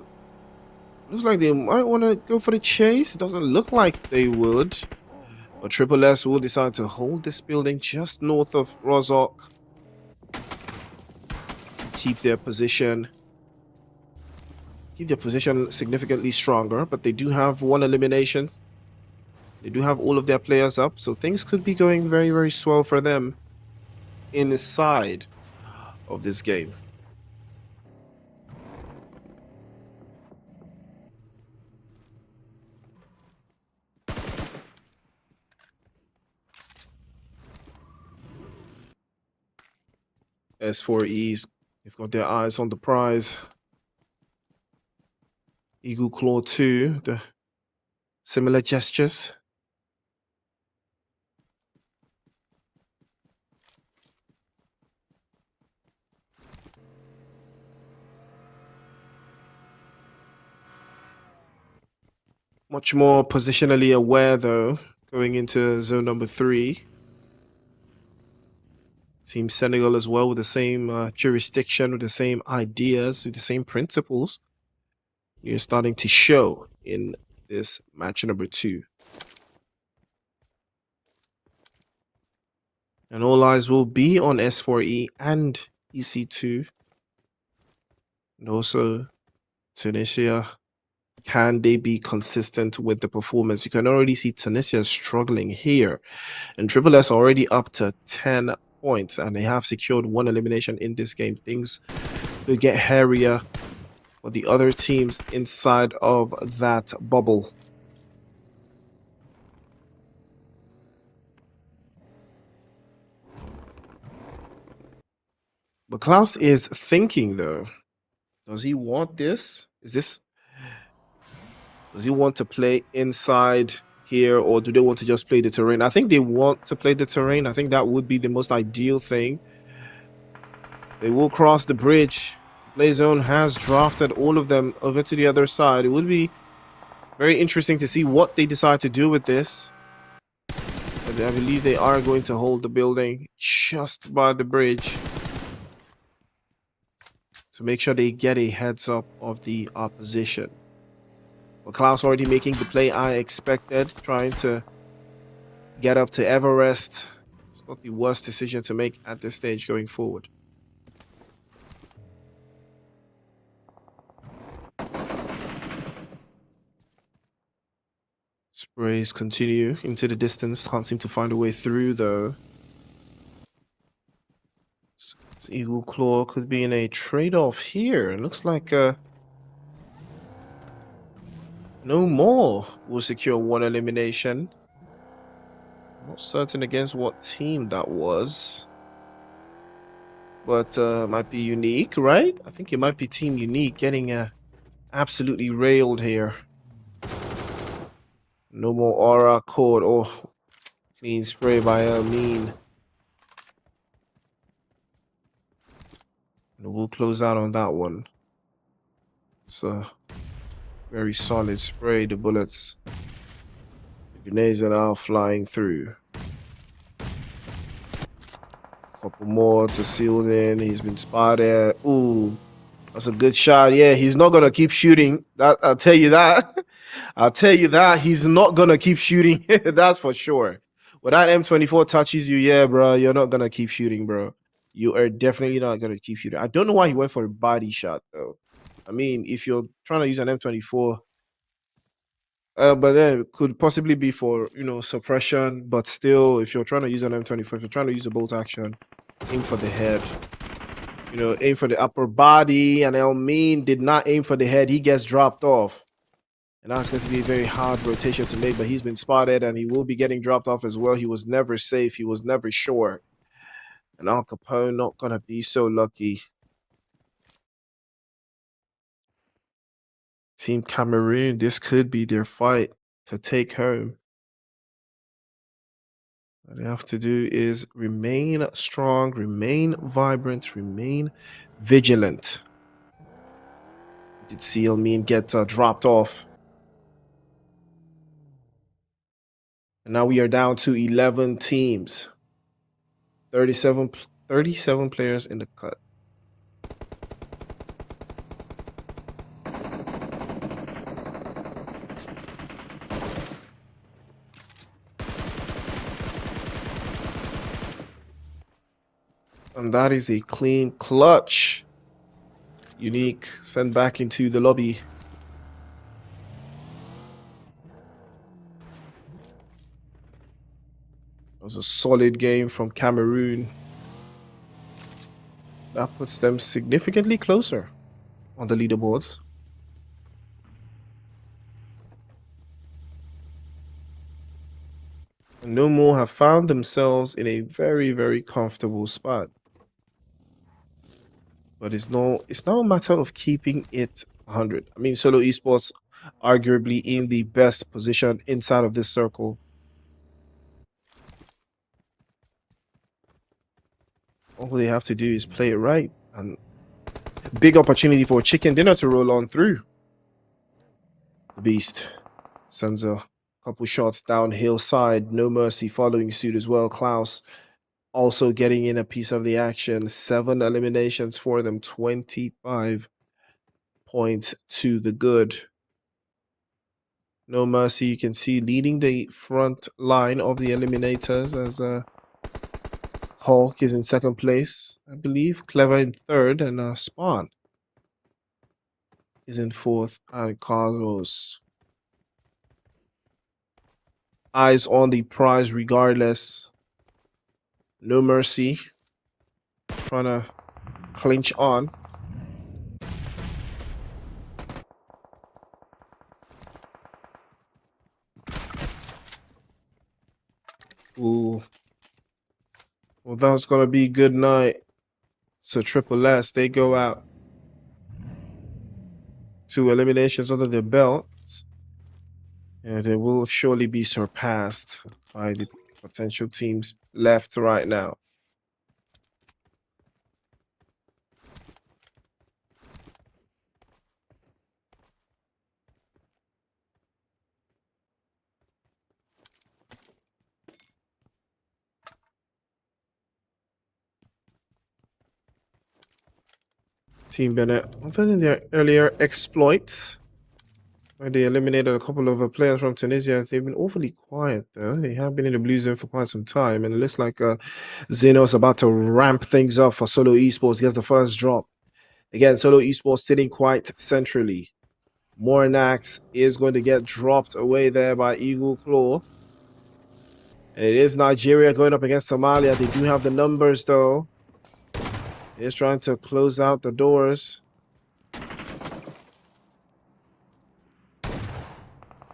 looks like they might want to go for the chase. It doesn't look like they would. But Triple S will decide to hold this building just north of Rozok. Keep their position significantly stronger. But they do have one elimination. They do have all of their players up. So things could be going very, very swell for them inside of this game. S4Es, they've got their eyes on the prize. Eagle Claw 2, the similar gestures. Much more positionally aware, though, going into zone number 3. Team Senegal as well, with the same jurisdiction, with the same ideas, with the same principles. You're starting to show in this match number 2. And all eyes will be on S4E and EC2. And also Tunisia. Can they be consistent with the performance? You can already see Tunisia struggling here. And Triple S already up to 10 points. And they have secured 1 elimination in this game. Things could get hairier for the other teams inside of that bubble. But Klaus is thinking, though. Does he want this? Does he want to play inside here, or do they want to just play the terrain? I think they want to play the terrain. I think that would be the most ideal thing. They will cross the bridge. Play Zone has drafted all of them over to the other side. It would be very interesting to see what they decide to do with this. But I believe they are going to hold the building just by the bridge to make sure they get a heads up of the opposition. But Klaus already making the play I expected, trying to get up to Everest. It's not the worst decision to make at this stage going forward. Sprays continue into the distance. Can't seem to find a way through, though. This Eagle Claw could be in a trade-off here. It looks like no more will secure 1 elimination. Not certain against what team that was. But might be Unique, right? I think it might be Team Unique getting absolutely railed here. No more aura code. Oh, clean spray by Elmine. And we'll close out on that one. It's a very solid spray. The bullets, the grenades are now flying through. Couple more to seal in. He's been spotted. Ooh, that's a good shot. Yeah, he's not gonna keep shooting. That I'll tell you that. I'll tell you that he's not gonna keep shooting. That's for sure. When that M24 touches you, yeah, bro, you're not gonna keep shooting, bro. You are definitely not gonna keep shooting. I don't know why he went for a body shot though. I mean, if you're trying to use an M24, but then it could possibly be for suppression. But still, if you're trying to use an M24, if you're trying to use a bolt action, aim for the head. Aim for the upper body. And Elmine did not aim for the head. He gets dropped off. And that's going to be a very hard rotation to make, but he's been spotted and he will be getting dropped off as well. He was never safe. He was never sure. And Al Capone not going to be so lucky. Team Cameroon, this could be their fight to take home. What they have to do is remain strong, remain vibrant, remain vigilant. Did see Elmine get dropped off. And now we are down to 11 teams. 37 players in the cut. And that is a clean clutch. Unique sent back into the lobby. It was a solid game from Cameroon. That puts them significantly closer on the leaderboards. And No More have found themselves in a very, very comfortable spot. But it's now a matter of keeping it 100. I mean, Solo Esports arguably in the best position inside of this circle. All they have to do is play it right, and big opportunity for a chicken dinner to roll on through. The beast. Sends a couple shots down hillside. No Mercy following suit as well. Klaus also getting in a piece of the action. 7 eliminations for them. 25 points to the good. No Mercy, you can see, leading the front line of the eliminators as Hulk is in second place, I believe. Clever in third, and Spawn is in fourth. And Carlos, eyes on the prize regardless. No Mercy, trying to clinch on. Ooh. Well, that's going to be good night. So Triple S, they go out. 2 eliminations under their belt. Yeah, they will surely be surpassed by the potential teams left right now. Team Bennett, other than their earlier exploits, where they eliminated a couple of players from Tunisia, they've been awfully quiet though. They have been in the blue zone for quite some time, and it looks like Zeno's about to ramp things up for Solo Esports. Gets the first drop. Again, Solo Esports sitting quite centrally. Mornax is going to get dropped away there by Eagle Claw. And it is Nigeria going up against Somalia. They do have the numbers though. He's trying to close out the doors.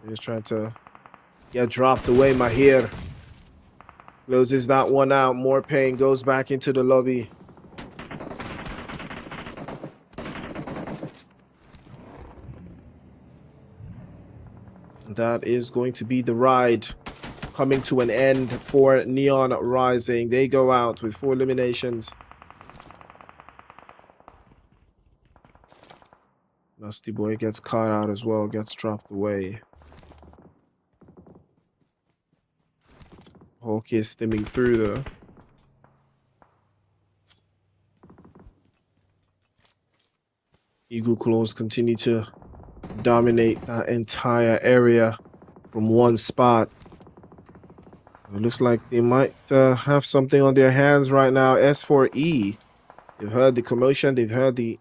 He's trying to get dropped away. Mahir closes that one out. More pain goes back into the lobby. That is going to be the ride coming to an end for Neon Rising. They go out with 4 eliminations. Nasty Boy gets caught out as well, gets dropped away. Hulk is stimming through though. Eagle Claws continue to dominate that entire area from one spot. It looks like they might have something on their hands right now. S4E. They've heard the commotion. They've heard the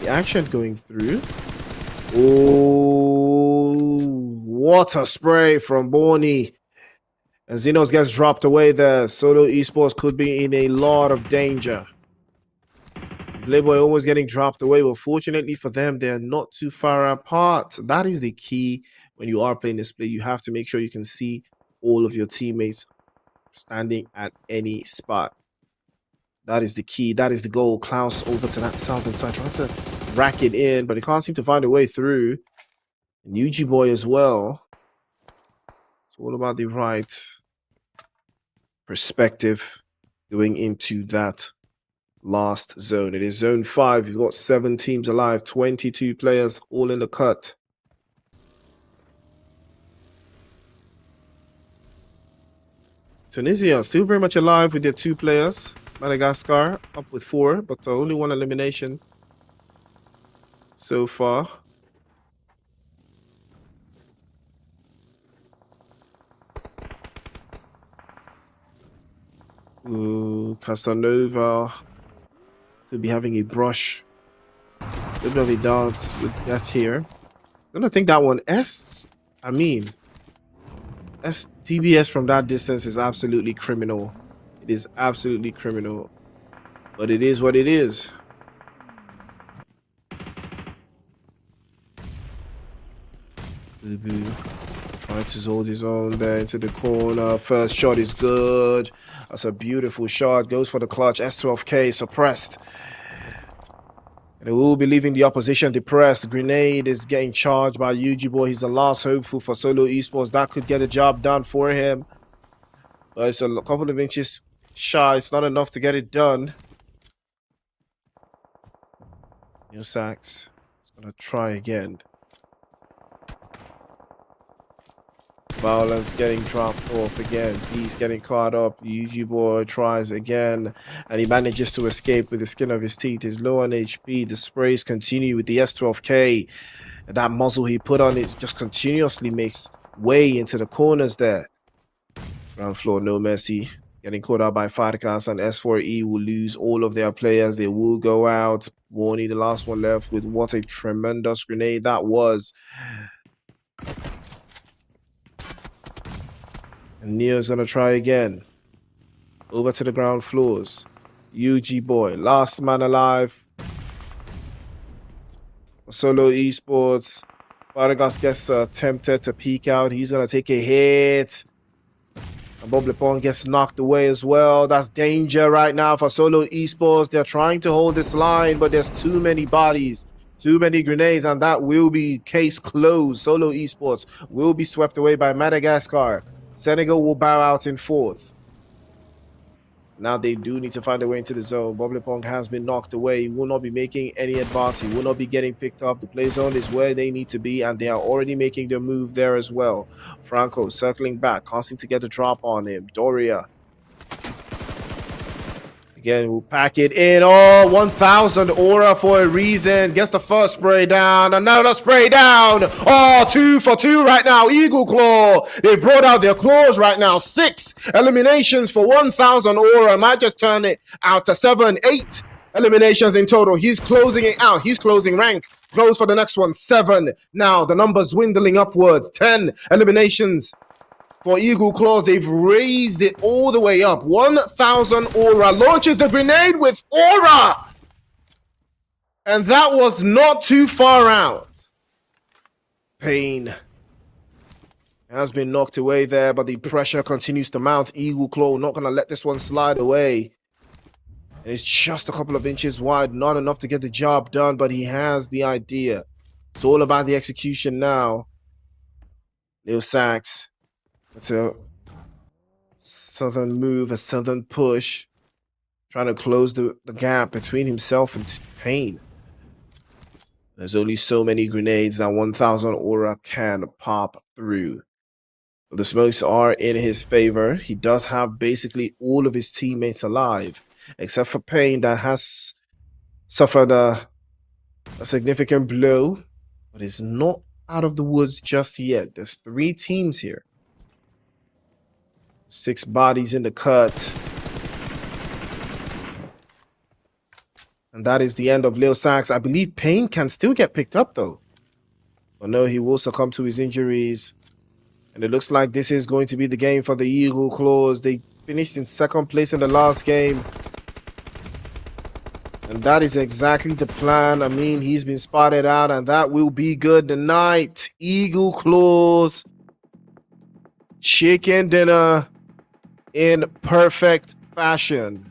action going through. Oh, water spray from Borny. And Xenos gets dropped away there. Solo Esports could be in a lot of danger. Playboy almost getting dropped away, but fortunately for them, they're not too far apart. That is the key when you are playing this play. You have to make sure you can see all of your teammates standing at any spot. That is the key. That is the goal. Klaus over to that southern side, trying to rack it in, but he can't seem to find a way through. And UG Boy as well. It's all about the right perspective going into that last zone. It is zone 5. You've got 7 teams alive, 22 players all in the cut. Tunisia still very much alive with their 2 players. Madagascar up with 4, but only 1 elimination so far. Ooh, Casanova could be having a brush. A little bit of a dance with death here. I don't think that one DBS from that distance is absolutely criminal. It is absolutely criminal. But it is what it is. Boo-boo. Trying to hold his own there into the corner. First shot is good. That's a beautiful shot. Goes for the clutch. S12K suppressed. And they will be leaving the opposition depressed. Grenade is getting charged by UG Boy. He's the last hopeful for Solo Esports. That could get a job done for him. But it's a couple of inches shy. It's not enough to get it done. Neil Sachs is going to try again. Violence getting dropped off again. He's getting caught up. DJIBOUTI tries again, and he manages to escape with the skin of his teeth. He's low on HP. The sprays continue with the S12K. And that muzzle he put on it just continuously makes way into the corners there. Ground floor, no mercy. Getting caught out by Farkas, and S4E will lose all of their players. They will go out. Warney, the last one left, with what a tremendous grenade that was. And Neo's gonna try again. Over to the ground floors. DJIBOUTI, last man alive. Solo eSports. Vargas gets tempted to peek out. He's gonna take a hit. And Boblepon gets knocked away as well. That's danger right now for Solo eSports. They're trying to hold this line, but there's too many bodies, too many grenades, and that will be case closed. Solo eSports will be swept away by Madagascar. Senegal will bow out in fourth. Now they do need to find a way into the zone. Boblepong has been knocked away. He will not be making any advance. He will not be getting picked up. The play zone is where they need to be, and they are already making their move there as well. Franco circling back, causing to get a drop on him. Doria. Again, we'll pack it in. Oh, 1,000 aura for a reason. Gets the first spray down. Another spray down. Oh, 2 for 2 right now. Eagle Claw. They brought out their claws right now. 6 eliminations for 1,000 aura. Might just turn it out to 7, 8 eliminations in total. He's closing it out. He's closing rank. Close for the next one. 7. Now the numbers dwindling upwards. 10 eliminations. For Eagle Claws, they've raised it all the way up. 1,000 aura. Launches the grenade with aura. And that was not too far out. Pain has been knocked away there, but the pressure continues to mount. Eagle Claw not going to let this one slide away. And it's just a couple of inches wide. Not enough to get the job done, but he has the idea. It's all about the execution now. Lil Sax. It's a southern move, a southern push, trying to close the gap between himself and Pain. There's only so many grenades that 1,000 aura can pop through. But the smokes are in his favor. He does have basically all of his teammates alive, except for Pain that has suffered a significant blow, but is not out of the woods just yet. There's 3 teams here. 6 bodies in the cut. And that is the end of Lil Sax. I believe Pain can still get picked up though. But no, he will succumb to his injuries. And it looks like this is going to be the game for the Eagle Claws. They finished in 2nd place in the last game. And that is exactly the plan. I mean, he's been spotted out, and that will be good tonight. Eagle Claws. Chicken dinner. In perfect fashion.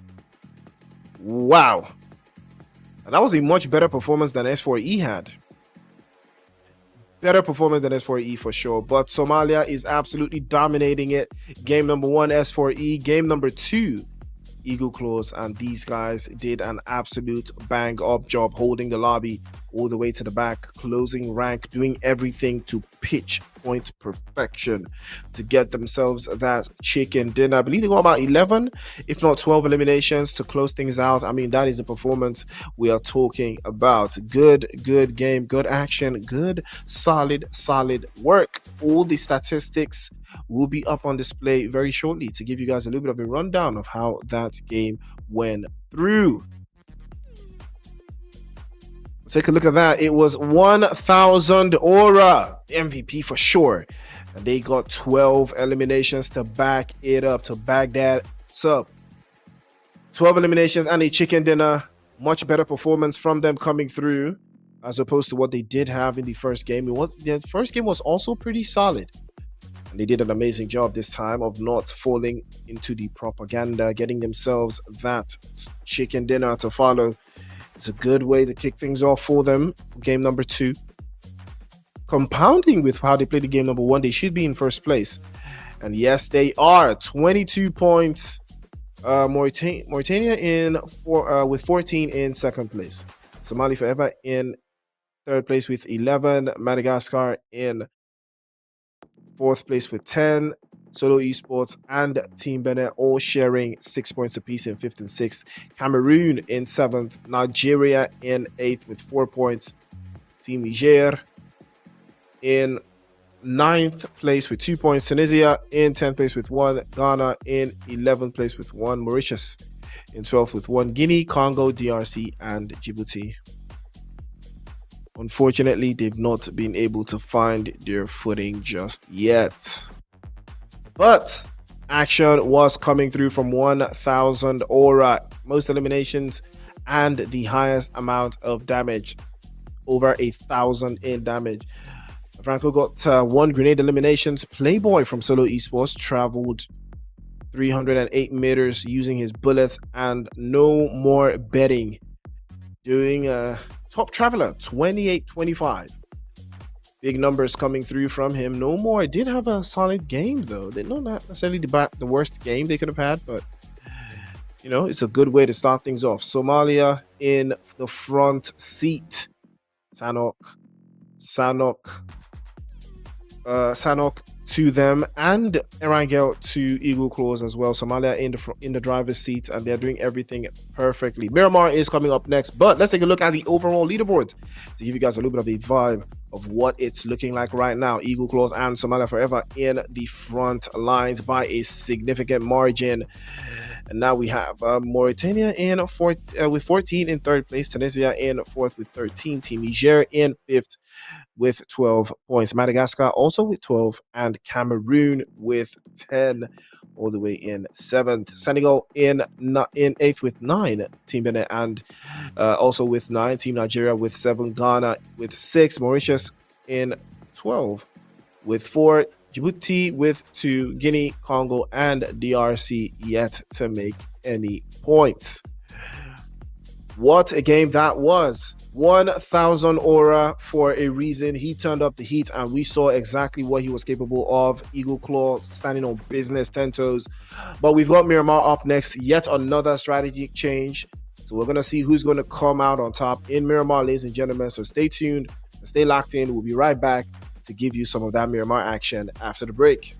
Wow. And that was a much better performance than S4E had. Better performance than S4E for sure. But Somalia is absolutely dominating it. Game number 1, S4E. Game number 2, Eagle Claws. And these guys did an absolute bang up job holding the lobby all the way to the back, closing rank, doing everything to pitch point perfection to get themselves that chicken dinner. I believe they got about 11, if not 12 eliminations to close things out. I mean, that is the performance we are talking about. Good game, good action, good, solid work. All the statistics will be up on display very shortly to give you guys a little bit of a rundown of how that game went through. Take a look at that. It was 1,000 aura. MVP for sure. And they got 12 eliminations to back it up, to back that up. 12 eliminations and a chicken dinner. Much better performance from them coming through as opposed to what they did have in the first game. The first game was also pretty solid. And they did an amazing job this time of not falling into the propaganda, getting themselves that chicken dinner to follow. It's a good way to kick things off for them. Game number 2. Compounding with how they played the game number 1, they should be in first place. And yes, they are. 22 points. Mauritania with 14 in 2nd place. Somali Forever in 3rd place with 11. Madagascar in fourth place with 10. Solo Esports and Team Benin all sharing 6 points apiece in fifth and sixth. Cameroon in seventh. Nigeria in eighth with 4 points. Team Niger in ninth place with 2 points. Tunisia in 10th place with 1. Ghana in 11th place with 1. Mauritius in 12th with 1. Guinea, Congo, DRC, and Djibouti. Unfortunately, they've not been able to find their footing just yet. But action was coming through from 1,000 aura, most eliminations, and the highest amount of damage, over 1,000 in damage. Franco got 1 grenade eliminations. Playboy from Solo Esports traveled 308 meters using his bullets, and no more betting. Doing Top Traveler 28-25. Big numbers coming through from him. No more. Did have a solid game though. They not necessarily the worst game they could have had, but you know, it's a good way to start things off. Somalia in the front seat. Sanok to them, and Erangel to Eagle Claws as well. Somalia in the driver's seat, and they're doing everything perfectly. Miramar is coming up next, but let's take a look at the overall leaderboard to give you guys a little bit of a vibe of what it's looking like right now. Eagle Claws and Somalia Forever in the front lines by a significant margin. And now we have Mauritania with 14 in third place, Tunisia in fourth with 13, Team Niger in fifth with 12 points, Madagascar also with 12, and Cameroon with 10, all the way in seventh. Senegal in eighth with 9, Team Benin, and also with 9, Team Nigeria with 7, Ghana with 6, Mauritius in 12 with 4, Djibouti with 2, Guinea, Congo, and DRC yet to make any points. What a game that was. 1,000 aura for a reason. He turned up the heat, and we saw exactly what he was capable of. Eagle Claw standing on business, 10 toes. But we've got Miramar up next. Yet another strategic change. So we're going to see who's going to come out on top in Miramar, ladies and gentlemen. So stay tuned and stay locked in. We'll be right back to give you some of that Miramar action after the break.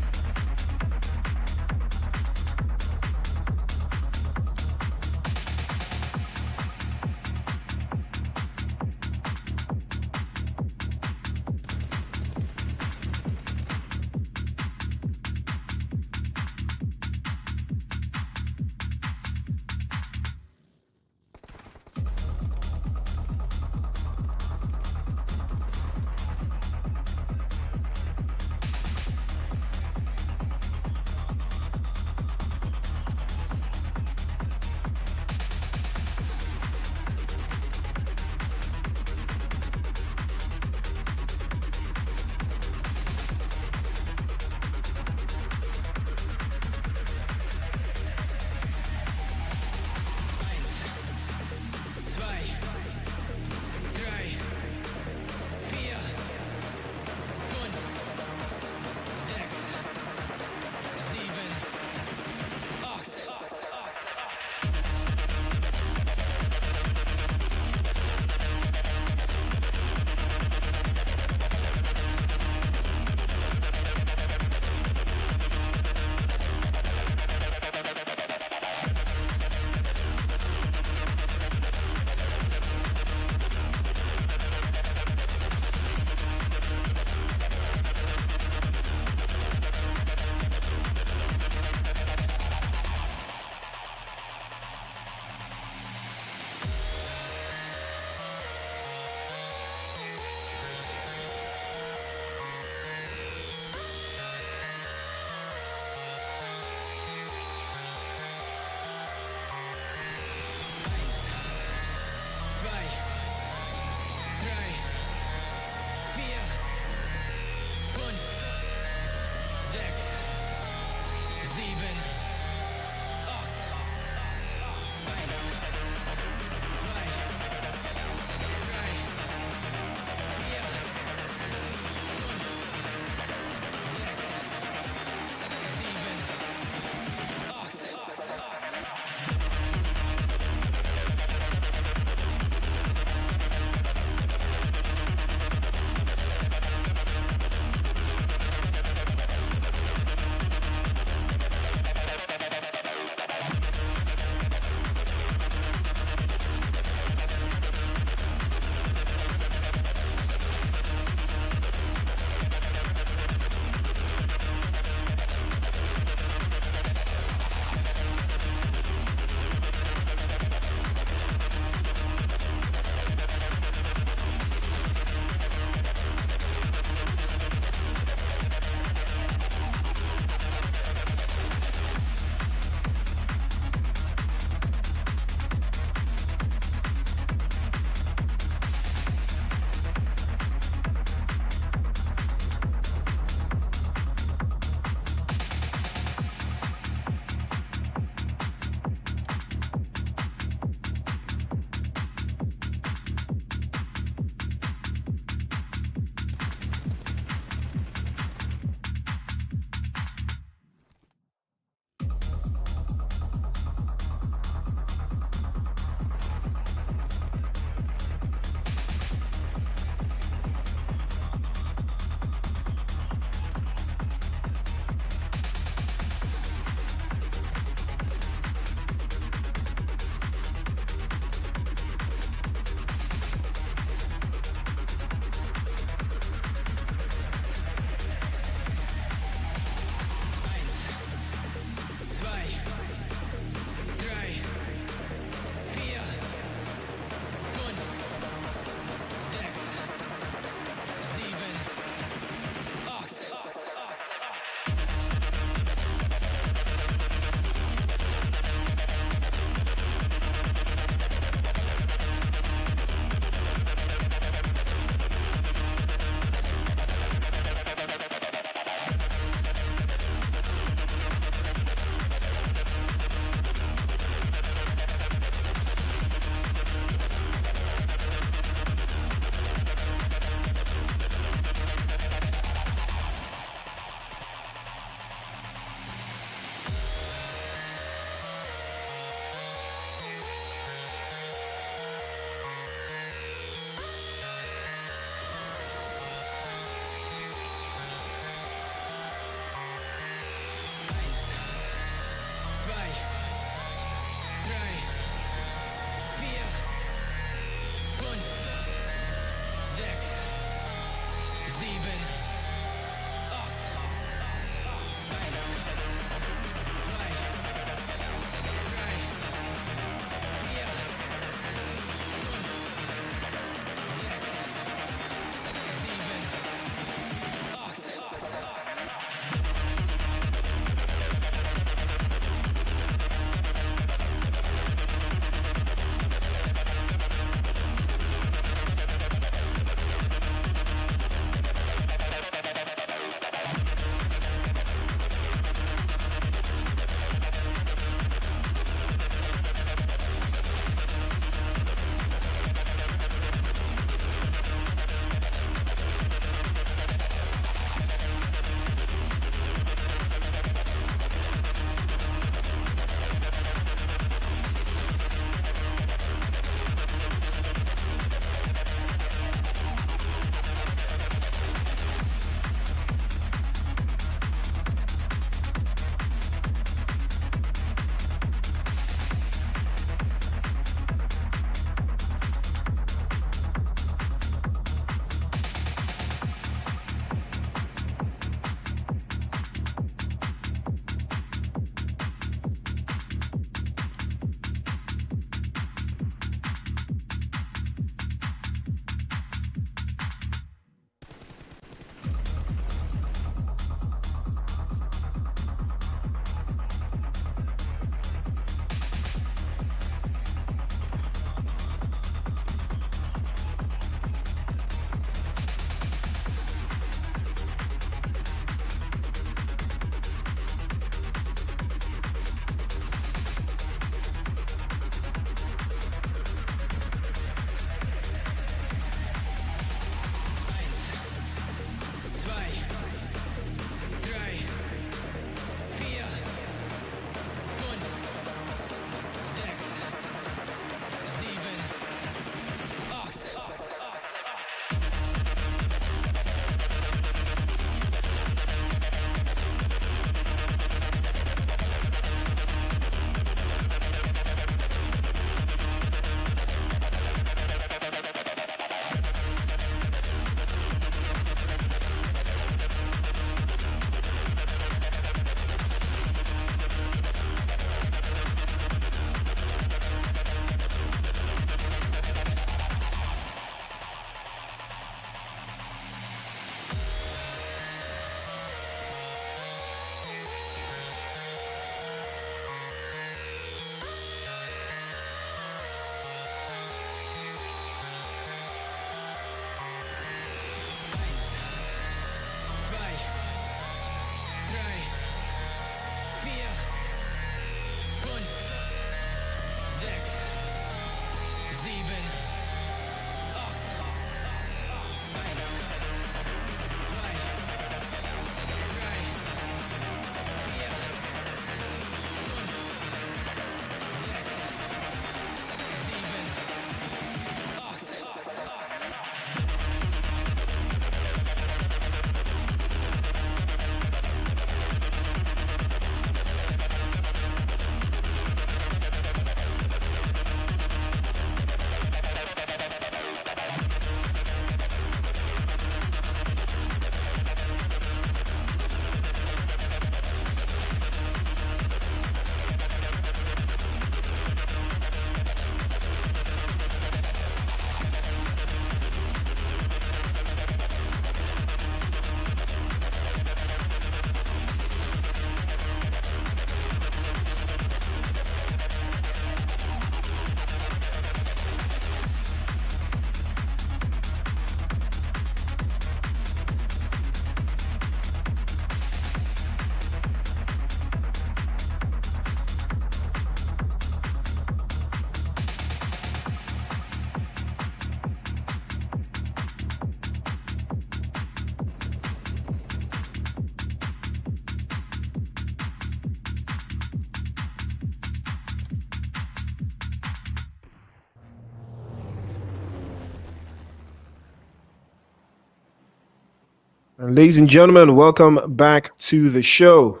And ladies and gentlemen, welcome back to the show.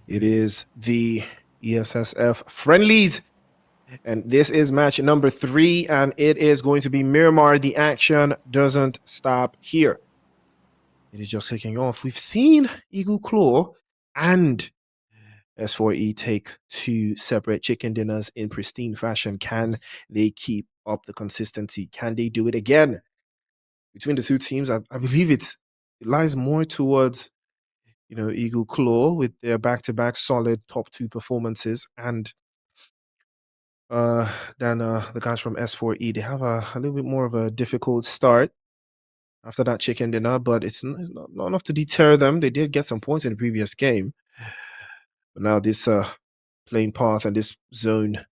It is the ESSF friendlies, and this is match number 3, and it is going to be Miramar. The action doesn't stop here. It is just kicking off. We've seen Eagle Claw and S4E take 2 separate chicken dinners in pristine fashion. Can they keep up the consistency? Can they do it again? Between the two teams, I believe it lies more towards Eagle Claw with their back-to-back solid top 2 performances, and than the guys from S4E. They have a little bit more of a difficult start after that chicken dinner, but it's not enough to deter them. They did get some points in the previous game, but now this playing path and this zone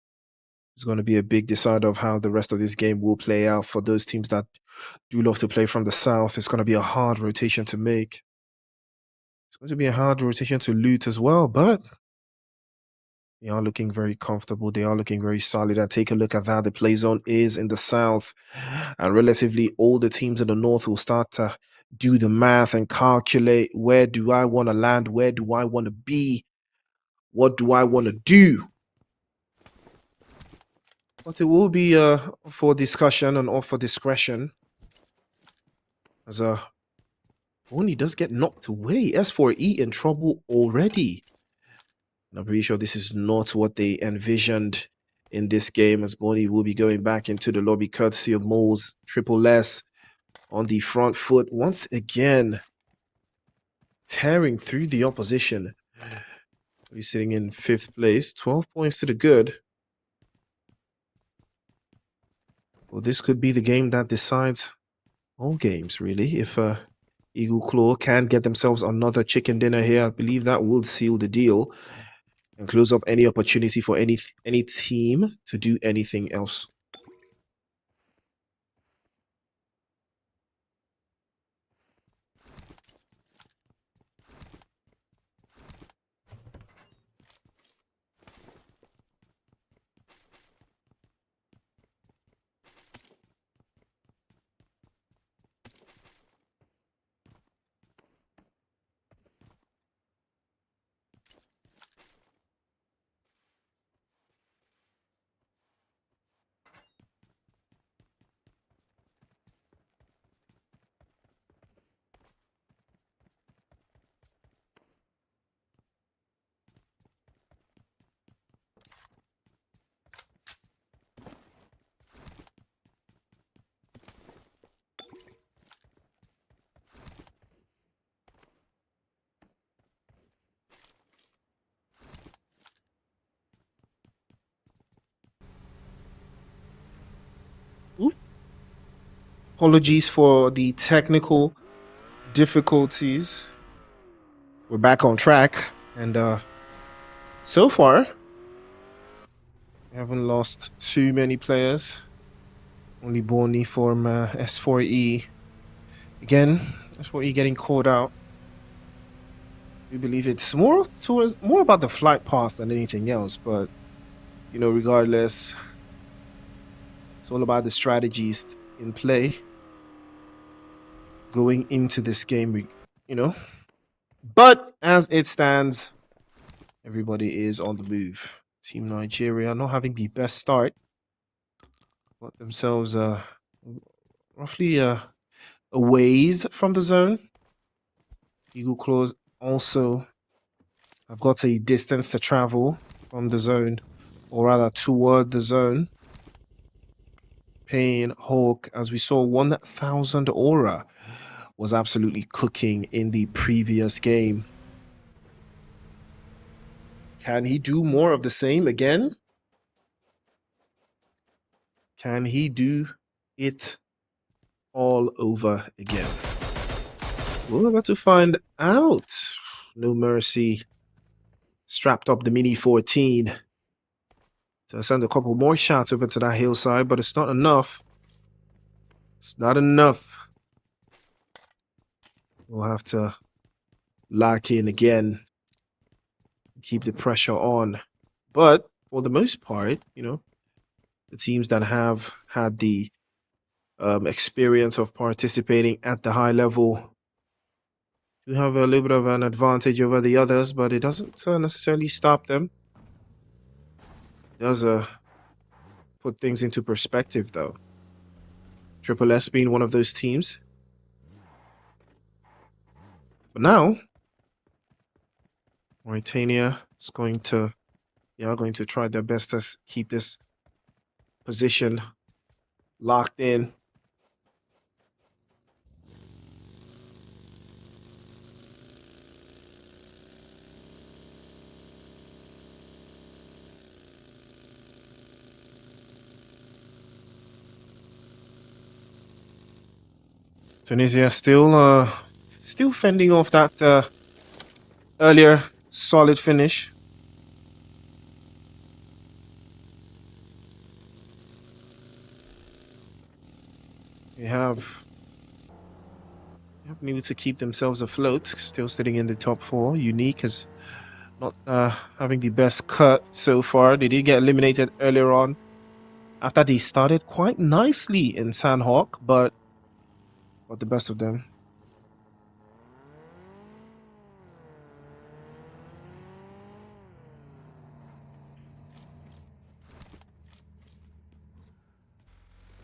is going to be a big decider of how the rest of this game will play out for those teams that do love to play from the south. It's going to be a hard rotation to make. It's going to be a hard rotation to loot as well, but they are looking very comfortable. They are looking very solid. And take a look at how the play zone is in the south. And relatively all the teams in the north will start to do the math and calculate, where do I want to land? Where do I want to be? What do I want to do? But it will be for discussion and not for discretion. As Oni does get knocked away. S4E in trouble already. And I'm pretty sure this is not what they envisioned in this game, as Bonnie will be going back into the lobby courtesy of Moles Triple S on the front foot once again, tearing through the opposition. He's sitting in 5th place, 12 points to the good. Well, this could be the game that decides all games, really. If Eagle Claw can get themselves another chicken dinner here, I believe that will seal the deal and close up any opportunity for any team to do anything else. Apologies for the technical difficulties. We're back on track, and so far, we haven't lost too many players. Only Borny from S4E. Again, S4E getting caught out. We believe it's more about the flight path than anything else, but regardless, it's all about the strategies in play going into this game, But as it stands, everybody is on the move. Team Nigeria not having the best start, got themselves roughly a ways from the zone. Eagle Claws also have got a distance to travel from the zone, or rather toward the zone. Pain Hawk, as we saw, 1,000 aura was absolutely cooking in the previous game. Can he do more of the same again? Can he do it all over again? We're about to find out. No mercy. Strapped up the Mini 14. So I send a couple more shots over to that hillside, but it's not enough. It's not enough. We'll have to lock in again. Keep the pressure on. But for the most part, the teams that have had the experience of participating at the high level do have a little bit of an advantage over the others, but it doesn't necessarily stop them. It does put things into perspective, though. Triple S being one of those teams. But now, Mauritania is going to try their best to keep this position locked in. Tunisia still fending off that earlier solid finish. They have been able to keep themselves afloat, still sitting in the top 4. Unique is not having the best cut so far. They did get eliminated earlier on after they started quite nicely in Sandhawk, but got the best of them.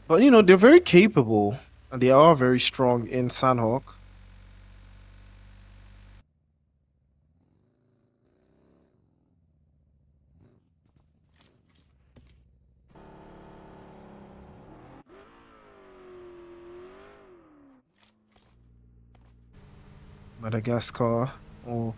But you know, they're very capable and they are very strong in Sandhawk. Madagascar. Oh,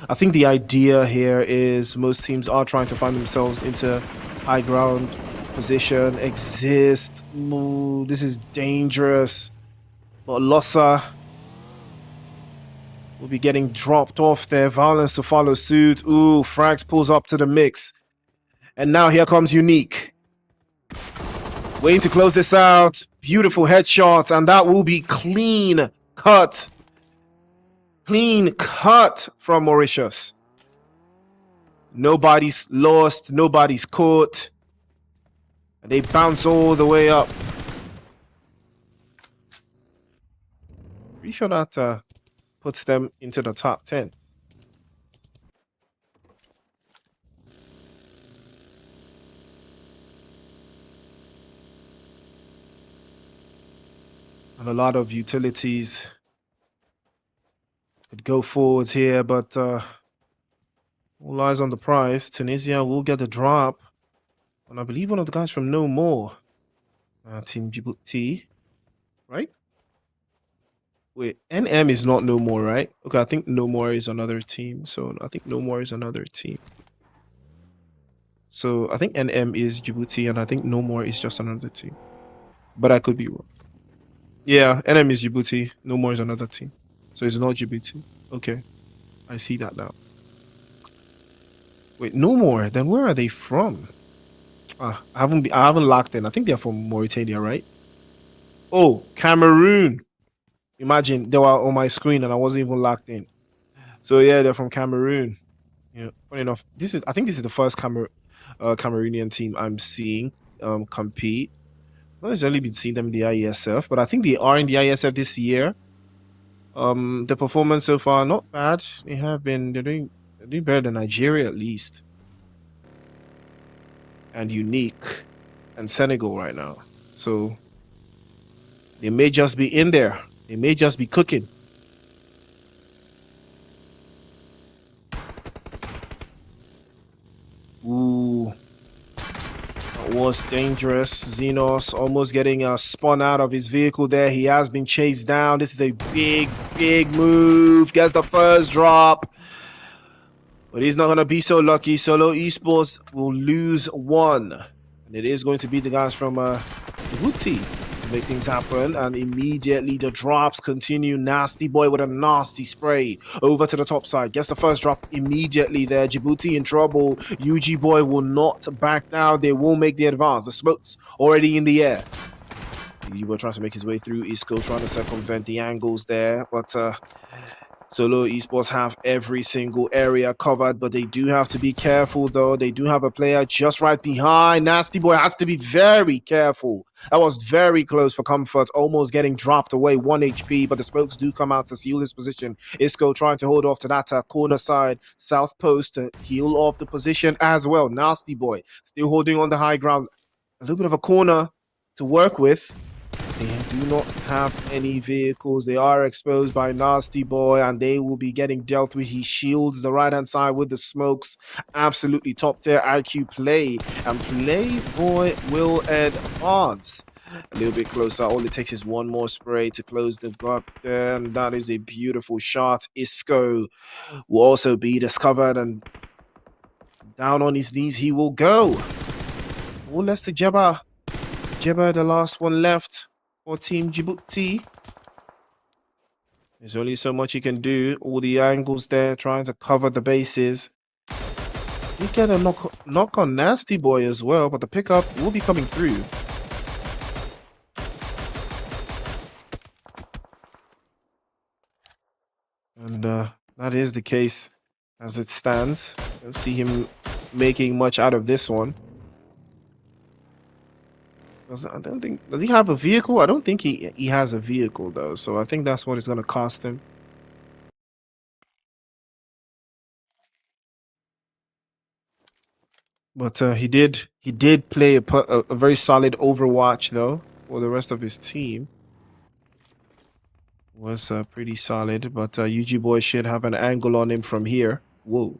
I think the idea here is most teams are trying to find themselves into high ground position, exist. Ooh, this is dangerous. But Lossa will be getting dropped off there. Violence to follow suit. Ooh, Frags pulls up to the mix. And now here comes Unique. Waiting to close this out. Beautiful headshot. And that will be clean cut. Clean cut from Mauritius. Nobody's lost. Nobody's caught. And they bounce all the way up. Pretty sure that puts them into the top 10. And a lot of utilities could go forwards here, but all eyes on the prize. Tunisia will get the drop. And I believe one of the guys from No More. Team Djibouti. Right? Wait, NM is not No More, right? Okay, I think No More is another team. So I think No More is another team. So I think NM is Djibouti and I think No More is just another team. But I could be wrong. Yeah, NM is Djibouti. No More is another team. So it's not Djibouti. Okay. I see that now. Wait, No More. Then where are they from? I haven't locked in. I think they're from Mauritania, right? Oh, Cameroon. Imagine they were on my screen and I wasn't even locked in. So yeah, they're from Cameroon. You know, funny enough, I think this is the first Cameroonian team I'm seeing compete. Not necessarily been seeing them in the IESF, but I think they are in the IESF this year. The performance so far not bad. They're doing better than Nigeria at least. And Unique and Senegal right now. So they may just be in there. They may just be cooking. Ooh. That was dangerous. Xenos almost getting spun out of his vehicle there. He has been chased down. This is a big move. Gets the first drop. But he's not going to be so lucky. Solo eSports will lose one. And it is going to be the guys from Djibouti to make things happen. And immediately the drops continue. Nasty Boy with a nasty spray. Over to the top side. Gets the first drop immediately there. Djibouti in trouble. UG Boy will not back down. They will make the advance. The smoke's already in the air. UG Boy tries to make his way through. Isco trying to circumvent the angles there. But Solo esports have every single area covered, but they do have to be careful though. They do have a player just right behind. Nasty Boy has to be very careful. That was very close for Comfort, almost getting dropped away, 1 HP, but the smokes do come out to seal his position. Isco trying to hold off to that corner side, south post to heal off the position as well. Nasty Boy still holding on the high ground. A little bit of a corner to work with. They do not have any vehicles. They are exposed by Nasty Boy, and they will be getting dealt with. He shields the right-hand side with the smokes. Absolutely top-tier IQ play. And Playboy will advance. A little bit closer. All it takes is one more spray to close the gap there, and that is a beautiful shot. Isco will also be discovered, and down on his knees he will go. Oh, let's the Jebba. Jebba, the last one left for Team Djibouti. There's only so much he can do. All the angles there, trying to cover the bases. He get a knock on Nasty Boy as well, but the pickup will be coming through. And that is the case as it stands. Don't see him making much out of this one. I don't think, does he have a vehicle? I don't think he has a vehicle though, so I think that's what it's going to cost him. But he did play a very solid Overwatch though for the rest of his team. Was pretty solid, but UG Boy should have an angle on him from here. Whoa.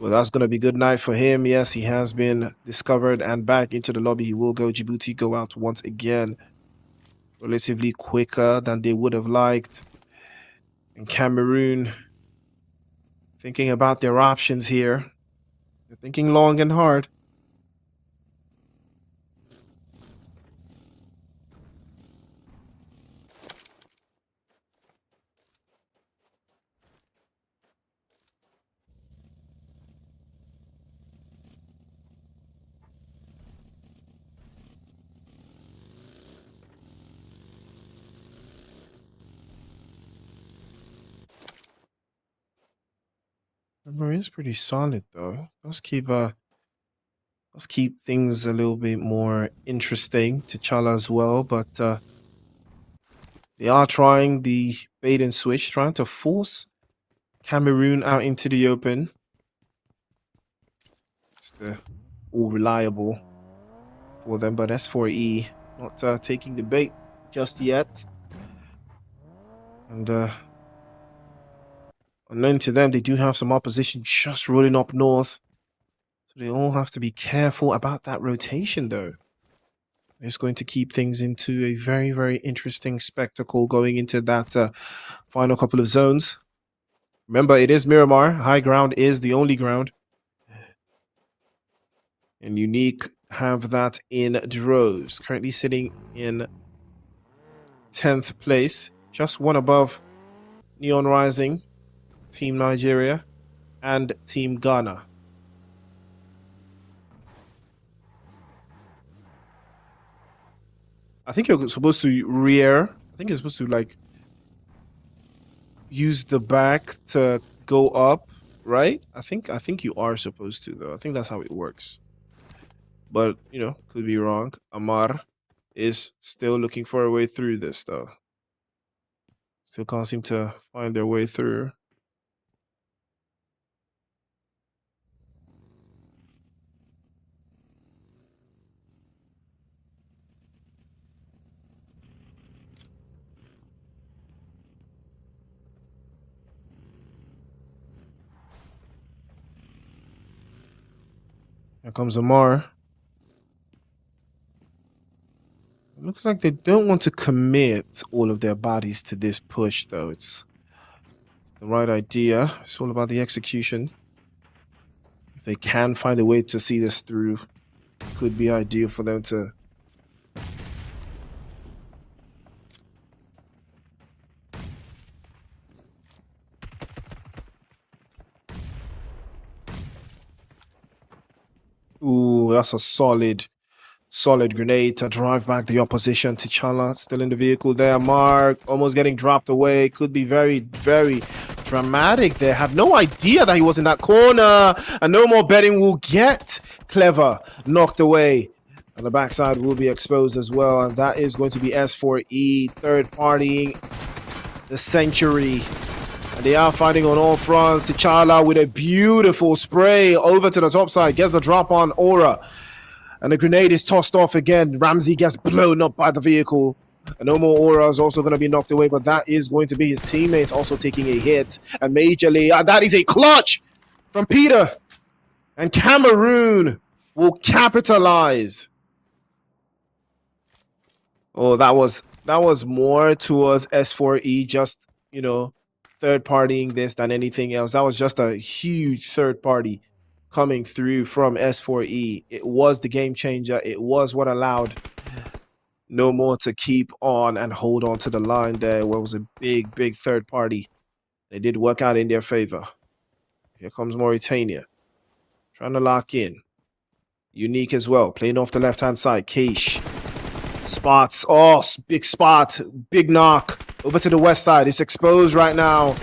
Well, that's going to be good night for him. Yes, he has been discovered and back into the lobby. He will go. Djibouti go out once again. Relatively quicker than they would have liked. And Cameroon thinking about their options here. They're thinking long and hard. Is pretty solid though. Let's keep things a little bit more interesting. T'Challa as well, but they are trying the bait and switch, trying to force Cameroon out into the open. It's all reliable for them, but S4E not taking the bait just yet. And unknown to them, they do have some opposition just rolling up north. So they all have to be careful about that rotation though. It's going to keep things into a very, very interesting spectacle going into that final couple of zones. Remember, it is Miramar. High ground is the only ground. And Unique have that in droves. Currently sitting in 10th place. Just one above Neon Rising, Team Nigeria, and Team Ghana. I think you're supposed to rear. I think you're supposed to like use the back to go up, right? I think you are supposed to though. I think that's how it works. But you know, could be wrong. Amar is still looking for a way through this though. Still can't seem to find their way through. Here comes Amar. It looks like they don't want to commit all of their bodies to this push, though. It's the right idea. It's all about the execution. If they can find a way to see this through, it could be ideal for them to. Ooh, that's a solid Solid grenade to drive back the opposition. T'Challa still in the vehicle there. Mark almost getting dropped away. Could be very, very dramatic there. Had no idea that he was in that corner. And no more betting will get Clever knocked away. And the backside will be exposed as well. And that is going to be S4E, third partying the century. And they are fighting on all fronts. T'Challa with a beautiful spray over to the top side. Gets the drop on Aura. And the grenade is tossed off again. Ramsey gets blown up by the vehicle. And no more Aura is also going to be knocked away. But that is going to be his teammates also taking a hit. And majorly, and that is a clutch from Peter. And Cameroon will capitalize. Oh, that was more towards S4E, just, you know, third partying this than anything else. That was just a huge third party coming through from S4E. It was the game changer. It was what allowed No More to keep on and hold on to the line there. Where it was a big, big third party. They did work out in their favor. Here comes Mauritania. Trying to lock in. Unique as well. Playing off the left-hand side. Keish. Spots. Oh, big spot. Big knock. Over to the west side. It's exposed right now.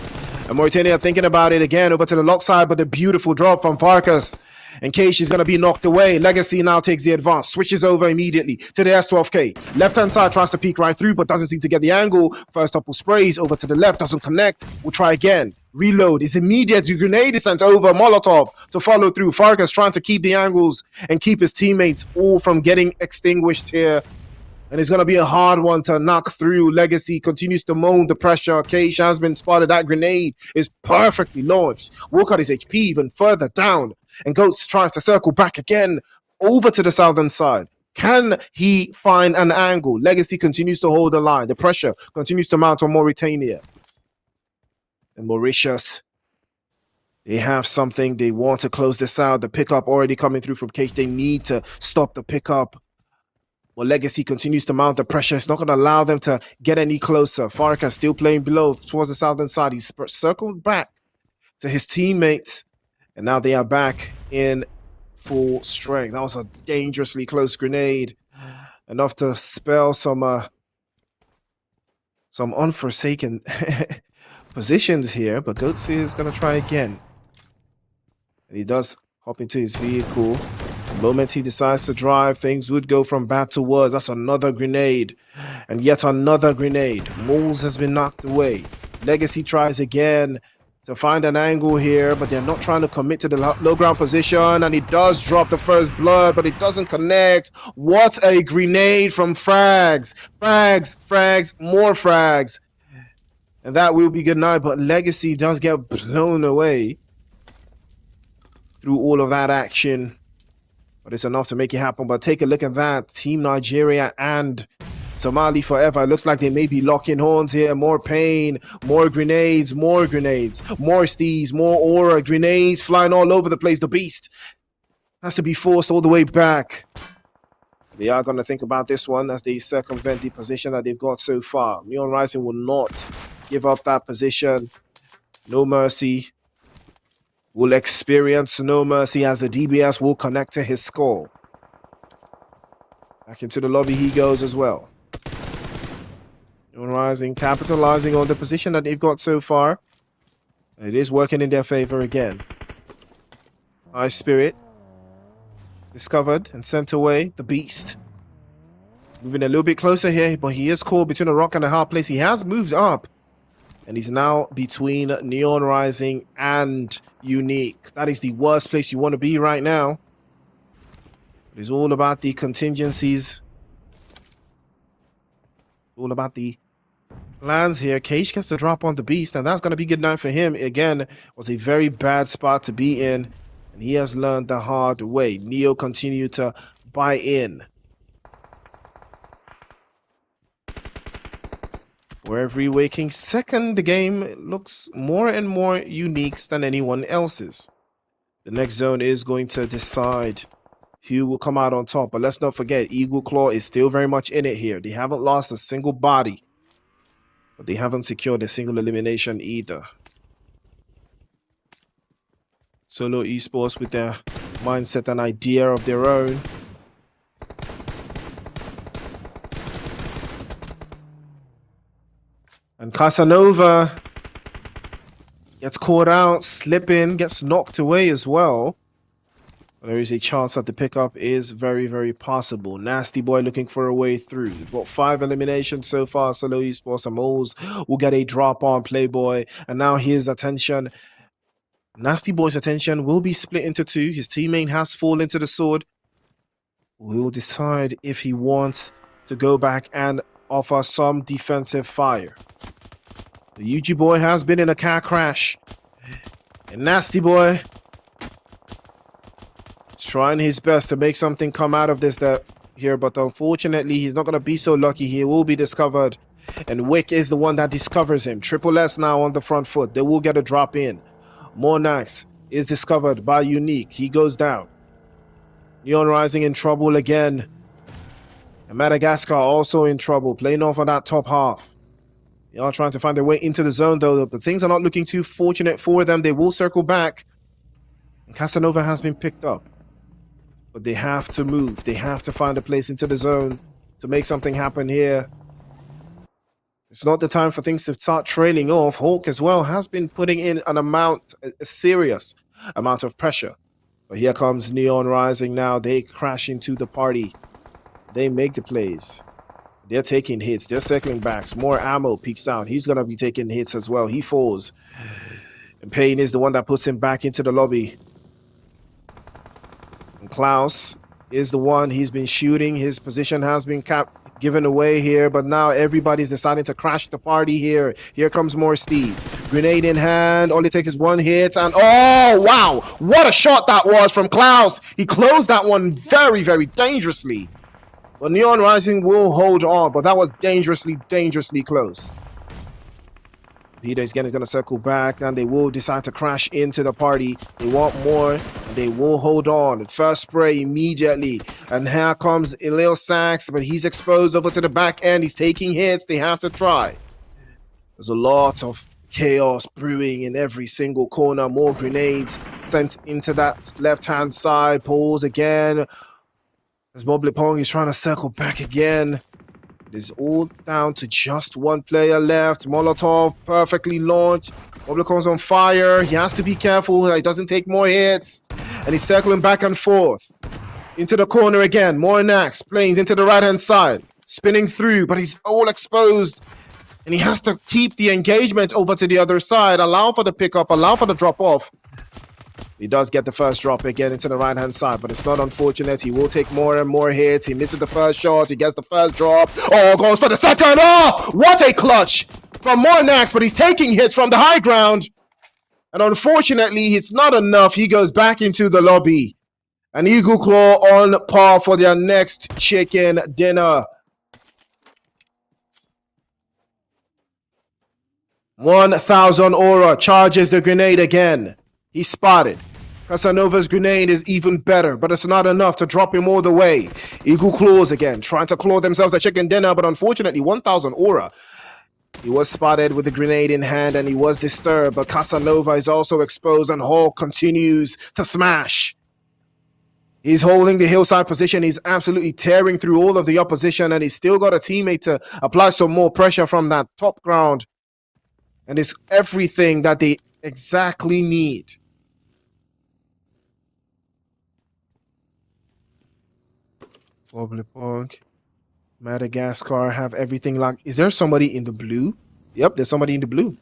And Mauritania thinking about it again. Over to the lock side, but the beautiful drop from Farkas. In case she's going to be knocked away. Legacy now takes the advance. Switches over immediately to the S12K. Left-hand side tries to peek right through, but doesn't seem to get the angle. First couple sprays over to the left. Doesn't connect. We'll try again. Reload is immediate. The grenade is sent over. Molotov to follow through. Farkas trying to keep the angles and keep his teammates all from getting extinguished here. And it's going to be a hard one to knock through. Legacy continues to moan the pressure. Keish has been spotted. That grenade is perfectly launched. Will cut his HP even further down. And Goats tries to circle back again over to the southern side. Can he find an angle? Legacy continues to hold the line. The pressure continues to mount on Mauritania. And Mauritius, they have something. They want to close this out. The pickup already coming through from Keish. They need to stop the pickup. Well, Legacy continues to mount the pressure. It's not going to allow them to get any closer. Farkas still playing below towards the southern side. He's circled back to his teammates. And now they are back in full strength. That was a dangerously close grenade. Enough to spell some unforsaken positions here. But Goatsy is going to try again. And he does hop into his vehicle. The moment he decides to drive, things would go from bad to worse. That's another grenade. And yet another grenade. Moles has been knocked away. Legacy tries again to find an angle here, but they're not trying to commit to the low ground position. And he does drop the first blood, but it doesn't connect. What a grenade from Frags. Frags, more Frags. And that will be good night, but Legacy does get blown away through all of that action. But it's enough to make it happen. But take a look at that. Team Nigeria and Somali forever. It looks like they may be locking horns here. More pain, more grenades, more stees, more aura, grenades flying all over the place. The beast has to be forced all the way back. They are going to think about this one as they circumvent the position that they've got so far. Neon Rising will not give up that position. No mercy. Will experience no mercy as the DBS will connect to his skull. Back into the lobby he goes as well. Rising, capitalizing on the position that they've got so far. It is working in their favor again. High Spirit. Discovered and sent away. The Beast. Moving a little bit closer here, but he is caught between a rock and a hard place. He has moved up. And he's now between Neon Rising and Unique. That is the worst place you want to be right now. It's all about the contingencies. All about the plans here. Keish gets the drop on the Beast, and that's going to be good night for him. Again, was a very bad spot to be in, and he has learned the hard way. Neo continued to buy in. For every waking second, the game looks more and more unique than anyone else's. The next zone is going to decide who will come out on top. But let's not forget, Eagle Claw is still very much in it here. They haven't lost a single body. But they haven't secured a single elimination either. Solo eSports with their mindset and idea of their own. Casanova gets caught out, slipping, gets knocked away as well. There is a chance that the pickup is very, very possible. Nasty Boy looking for a way through. We've got 5 eliminations so far. Solo eSports and Moles will get a drop on Playboy. And now his attention. Nasty Boy's attention will be split into 2. His teammate has fallen to the sword. We will decide if he wants to go back and offer some defensive fire. The UG Boy has been in a car crash. And Nasty Boy trying his best to make something come out of this here, but unfortunately he's not going to be so lucky. He will be discovered, and Wick is the one that discovers him. Triple S now on the front foot. They will get a drop in. Mornax is discovered by Unique. He goes down. Neon Rising in trouble again, and Madagascar also in trouble, playing off on that top half. They are trying to find their way into the zone though, but things are not looking too fortunate for them. They will circle back, and Casanova has been picked up. But they have to move. They have to find a place into the zone to make something happen here. It's not the time for things to start trailing off. Hawk as well has been putting in a serious amount of pressure. But here comes Neon Rising now. They crash into the party. They make the plays. They're taking hits. They're circling backs. More ammo peeks out. He's going to be taking hits as well. He falls. And Payne is the one that puts him back into the lobby. Klaus is the one. He's been shooting. His position has been given away here, but now everybody's deciding to crash the party here. Here comes more Steez. Grenade in hand. All it takes is one hit, and oh wow, what a shot that was from Klaus. He closed that one very, very dangerously. But Neon Rising will hold on, but that was dangerously close. Peter is going to circle back, and they will decide to crash into the party. They want more, and they will hold on. First spray immediately, and here comes Elil Sachs, but he's exposed over to the back end. He's taking hits. They have to try. There's a lot of chaos brewing in every single corner. More grenades sent into that left-hand side. Pulls again. As Bobley Pong is trying to circle back again. It is all down to just one player left. Molotov perfectly launched. Oblicom's on fire. He has to be careful that he doesn't take more hits. And he's circling back and forth. Into the corner again. Mornax planes into the right-hand side. Spinning through, but he's all exposed. And he has to keep the engagement over to the other side. Allow for the pickup. Allow for the drop-off. He does get the first drop again into the right-hand side, but it's not unfortunate. He will take more and more hits. He misses the first shot. He gets the first drop. Oh, goes for the second. Oh, what a clutch from Mornax, but he's taking hits from the high ground. And unfortunately, it's not enough. He goes back into the lobby. And Eagle Claw on par for their next chicken dinner. 1,000 aura charges the grenade again. He's spotted. Casanova's grenade is even better, but it's not enough to drop him all the way. Eagle Claws again, trying to claw themselves a chicken dinner, but unfortunately 1,000 aura. He was spotted with the grenade in hand, and he was disturbed, but Casanova is also exposed, and Hawk continues to smash. He's holding the hillside position. He's absolutely tearing through all of the opposition, and he's still got a teammate to apply some more pressure from that top ground. And it's everything that they exactly need. Wobblypog, Madagascar have everything locked. Is there somebody in the blue? Yep, there's somebody in the blue.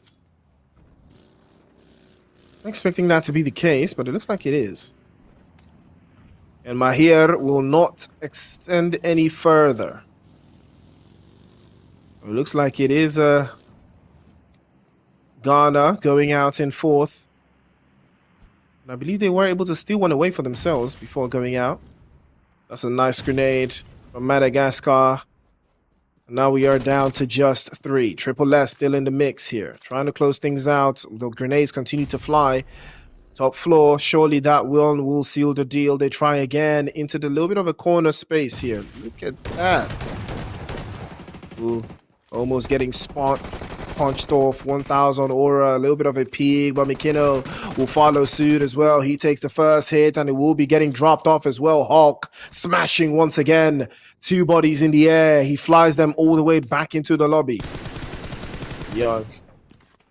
I'm expecting that to be the case, but it looks like it is. And Mahir will not extend any further. It looks like it is Ghana going out in fourth. And I believe they were able to steal one away for themselves before going out. That's a nice grenade from Madagascar. And now we are down to just 3. Triple S still in the mix here. Trying to close things out. The grenades continue to fly. Top floor. Surely that will seal the deal. They try again into the little bit of a corner space here. Look at that. Ooh, almost getting punched off. 1,000 aura, a little bit of a peak, but McKinnon will follow suit as well. He takes the first hit, and it will be getting dropped off as well. Hawk smashing once again. 2 bodies in the air. He flies them all the way back into the lobby. Young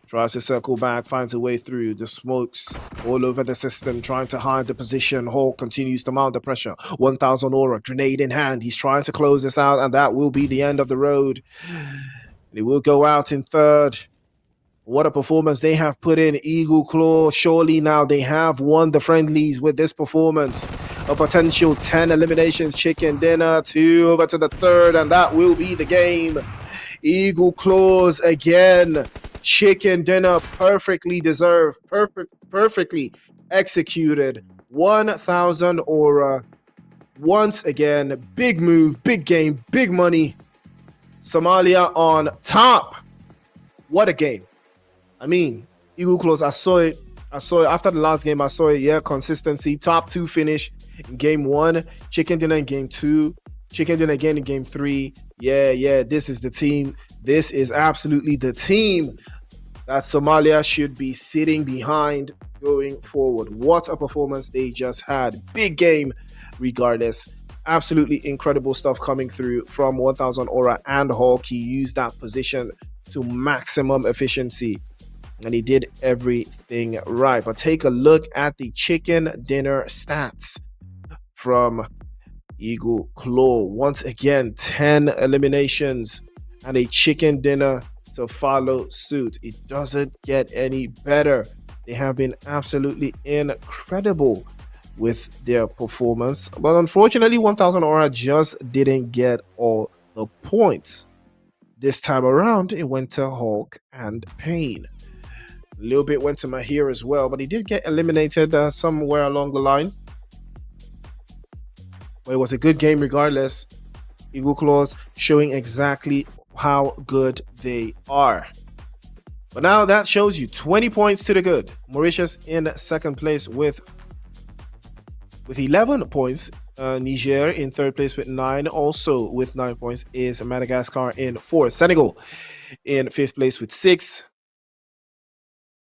tries to circle back, finds a way through. The smokes all over the system, trying to hide the position. Hall continues to mount the pressure. 1000 aura, grenade in hand. He's trying to close this out, and that will be the end of the road. They will go out in third. What a performance they have put in. Eagle Claw, surely now they have won the friendlies with this performance. A potential 10 eliminations. Chicken Dinner 2 over to the third, and that will be the game. Eagle Claws again. Chicken Dinner perfectly deserved, perfectly executed. 1000 aura. Once again, big move, big game, big money. Somalia on top. What a game. I mean, Eagle Claws, I saw it after the last game. I saw it. Yeah, consistency, top 2 finish in game 1, Chicken Dinner in game 2, Chicken Dinner again in game 3. Yeah, this is the team. This is absolutely the team that Somalia should be sitting behind going forward. What a performance they just had. Big game regardless. Absolutely incredible stuff coming through from 1000 aura and Hawk. He used that position to maximum efficiency, and he did everything right. But take a look at the Chicken Dinner stats from Eagle Claw. Once again, 10 eliminations and a Chicken Dinner to follow suit. It doesn't get any better. They have been absolutely incredible with their performance, but unfortunately 1000 aura just didn't get all the points. This time around, it went to Hulk and Pain. A little bit went to Mahir as well, but he did get eliminated somewhere along the line. But it was a good game regardless. Eagle Claws showing exactly how good they are. But now that shows you 20 points to the good. Mauritius in second place with 11 points. Niger in third place with 9. Also with 9 points is Madagascar in fourth. Senegal in fifth place with 6.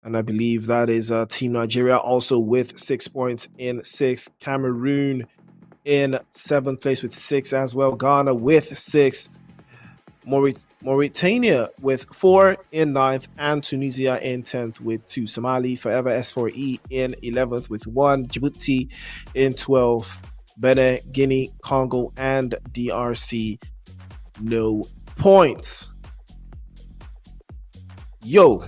And I believe that is Team Nigeria also with 6 points in 6th. Cameroon in 7th place with 6 as well. Ghana with 6. Mauritania with 4 in 9th, and Tunisia in 10th with 2. Somali Forever S4E in 11th with 1. Djibouti in 12th. Benin, Guinea, Congo, and DRC, no points. Yo,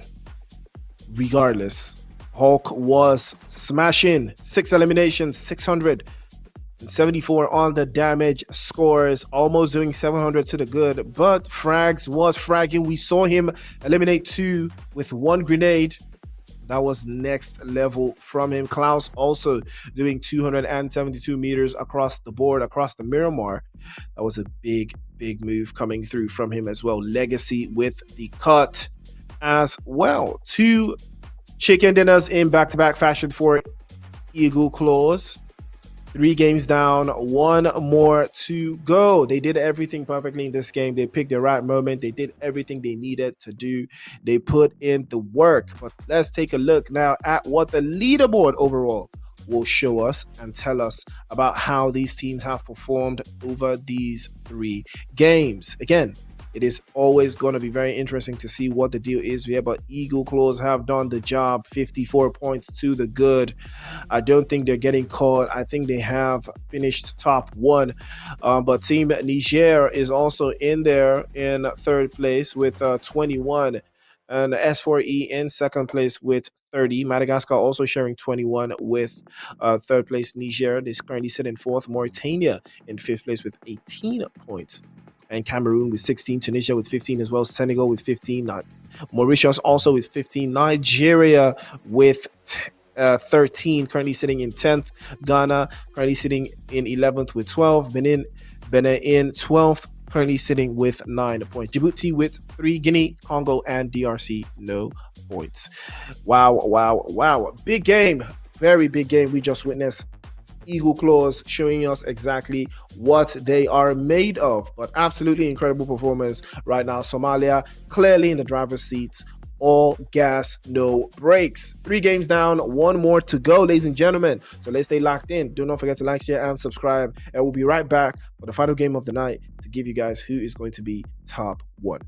regardless, Hulk was smashing. 6 eliminations, 674 on the damage scores, almost doing 700 to the good, but Frags was fragging. We saw him eliminate 2 with 1 grenade. That was next level from him. Klaus also doing 272 meters across the board, across the Miramar. That was a big move coming through from him as well. Legacy with the cut as well. 2 Chicken Dinners in back-to-back fashion for Eagle Claws. 3 games down, 1 more to go. They did everything perfectly in this game. They picked the right moment. They did everything they needed to do. They put in the work. But let's take a look now at what the leaderboard overall will show us and tell us about how these teams have performed over these 3 games. Again, it is always going to be very interesting to see what the deal is here, but Eagle Claws have done the job. 54 points to the good. I don't think they're getting caught. I think they have finished top 1, but Team Niger is also in there in third place with 21, and S4E in second place with 30. Madagascar also sharing 21 with third place Niger. They currently sit in fourth. Mauritania in fifth place with 18 points. And Cameroon with 16, Tunisia with 15 as well, Senegal with 15, Mauritius also with 15, Nigeria with 13, currently sitting in 10th, Ghana currently sitting in 11th with 12, Benin in 12th, currently sitting with 9 points, Djibouti with 3, Guinea, Congo, and DRC, no points. Wow. Big game, very big game we just witnessed. Eagle Claws showing us exactly what they are made of, but absolutely incredible performance right now. Somalia clearly in the driver's seats, all gas, no brakes. 3 games down, 1 more to go, ladies and gentlemen. So let's stay locked in. Do not forget to like, share, and subscribe, and we'll be right back for the final game of the night to give you guys who is going to be top 1.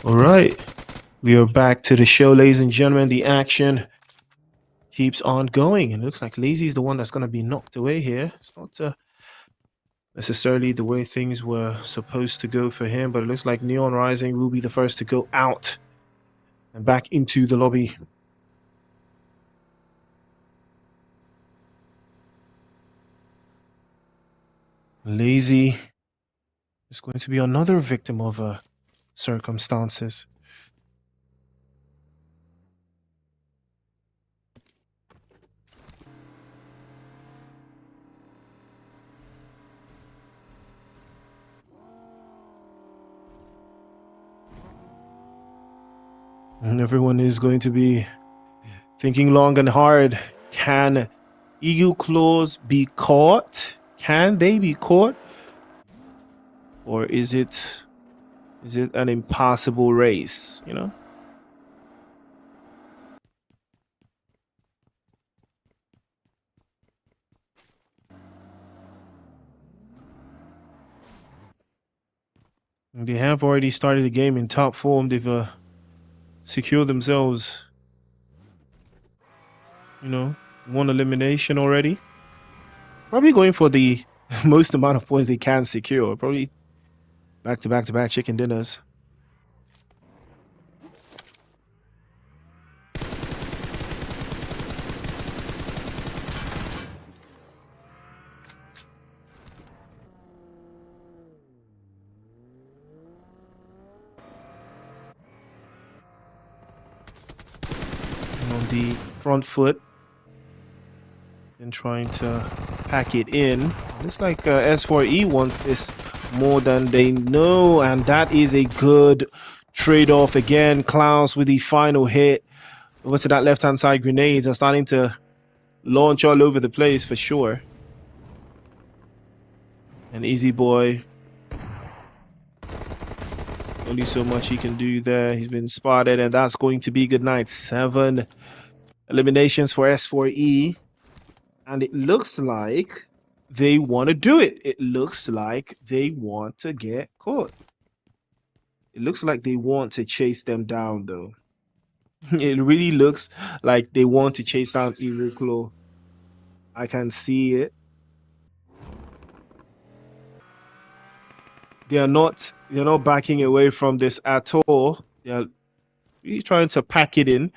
All right, we are back to the show, ladies and gentlemen. The action keeps on going. It looks like Lazy is the one that's going to be knocked away here. It's not necessarily the way things were supposed to go for him, but it looks like Neon Rising will be the first to go out and back into the lobby. Lazy is going to be another victim of circumstances. And everyone is going to be thinking long and hard. Can Eagle Claws be caught? Can they be caught? Or is it an impossible race, you know? And they have already started the game in top form. They've secured themselves, you know, one elimination already. Probably going for the most amount of points they can secure. Probably back to back to back chicken dinners. And on the front foot and trying to pack it in. Looks like S4E wants this more than they know, and that is a good trade-off again. Klaus with the final hit over to that left-hand side. Grenades are starting to launch all over the place for sure. And Easy Boy, only so much he can do there. He's been spotted, and that's going to be good night. 7 eliminations for S4E. And it looks like they want to do it. It looks like they want to get caught. It looks like they want to chase them down, though. It really looks like they want to chase down Iruklo. I can see it. They're not backing away from this at all. They're really trying to pack it in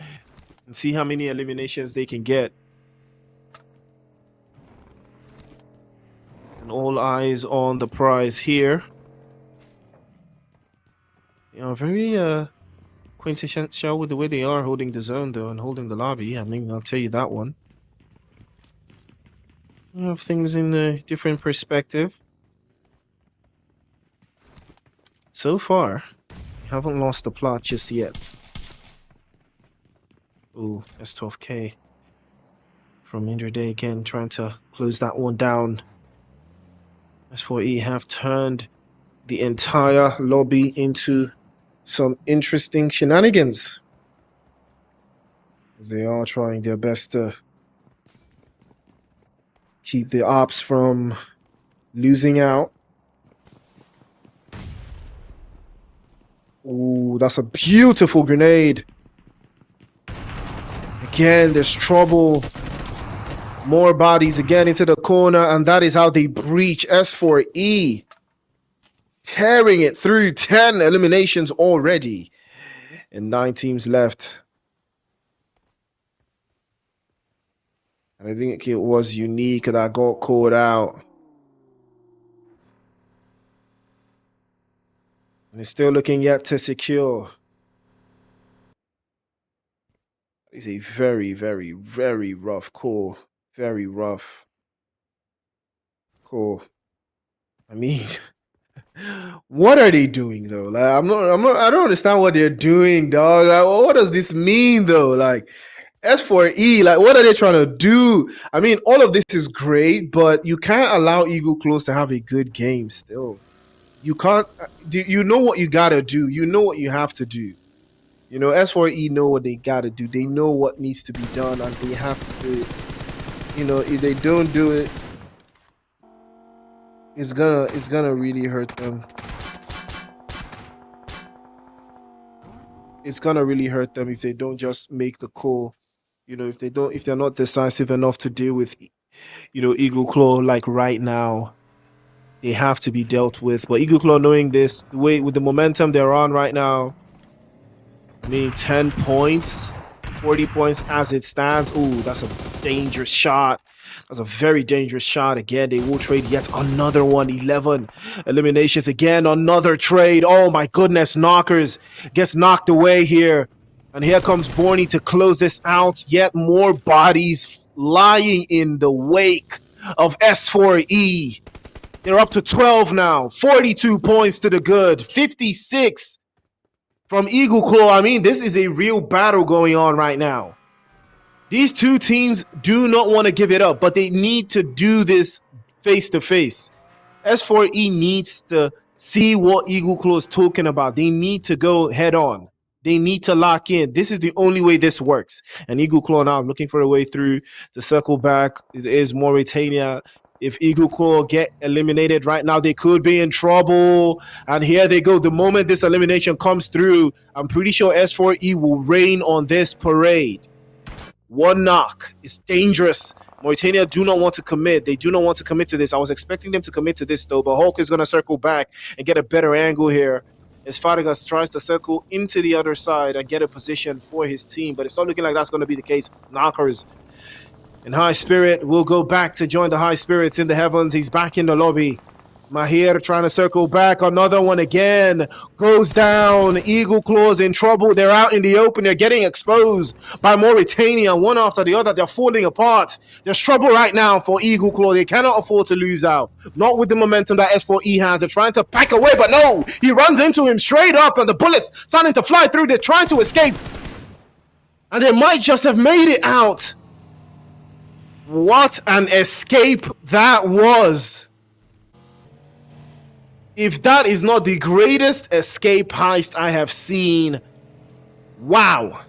and see how many eliminations they can get. And all eyes on the prize here. You know, very quintessential with the way they are holding the zone, though, and holding the lobby. I mean, I'll tell you that one. You have things in a different perspective. So far, we haven't lost the plot just yet. Ooh, S12K from Indraday again, trying to close that one down. S4E have turned the entire lobby into some interesting shenanigans. They are trying their best to keep the ops from losing out. Ooh, that's a beautiful grenade. Again, there's trouble. More bodies again into the corner, and that is how they breach. S4E tearing it through. 10 eliminations already and 9 teams left. And I think it was Unique that got caught out. And it's still looking yet to secure. It's a very, very, very rough call. Very rough call. I mean, what are they doing though? Like, I don't understand what they're doing, dog. Like, what does this mean though? Like, S4E, like, what are they trying to do? I mean, all of this is great, but you can't allow Eagle Close to have a good game still. You can't, you know what you gotta do. You know what you have to do. You know, S4E know what they gotta do. They know what needs to be done, and they have to do it. You know, if they don't do it, it's gonna really hurt them. it's gonna really hurt them if they don't just make the call. You know, if they're not decisive enough to deal with, Eagle Claw like right now, they have to be dealt with. But Eagle Claw, knowing this, the way with the momentum they're on right now, I mean, 10 points, 40 points as it stands. Ooh, that's a dangerous shot. That's a very dangerous shot. Again, they will trade yet another one. 11 eliminations. Again, another trade. Oh my goodness. Knockers gets knocked away here. And here comes Borny to close this out. Yet more bodies lying in the wake of S4E. They're up to 12 now. 42 points to the good. 56 from Eagle Claw. I mean, this is a real battle going on right now. These two teams do not want to give it up, but they need to do this face to face. S4E needs to see what Eagle Claw is talking about. They need to go head on. They need to lock in. This is the only way this works. And Eagle Claw now looking for a way through to circle back is Mauritania. If Eagle Claw get eliminated right now, they could be in trouble. And here they go. The moment this elimination comes through, I'm pretty sure S4E will rain on this parade. One knock. It's dangerous. Mauritania do not want to commit. They do not want to commit to this. I was expecting them to commit to this, though, but Hulk is going to circle back and get a better angle here as Fadigas tries to circle into the other side and get a position for his team, but it's not looking like that's going to be the case. Knockers in High Spirit will go back to join the High Spirits in the heavens. He's back in the lobby. Mahir trying to circle back. Another one again goes down. Eagle Claws in trouble. They're out in the open. They're getting exposed by Mauritania. One after the other. They're falling apart. There's trouble right now for Eagle Claw. They cannot afford to lose out. Not with the momentum that S4E has. They're trying to back away, but no. He runs into him straight up, and the bullets starting to fly through. They're trying to escape. And they might just have made it out. What an escape that was. If that is not the greatest escape heist I have seen, wow.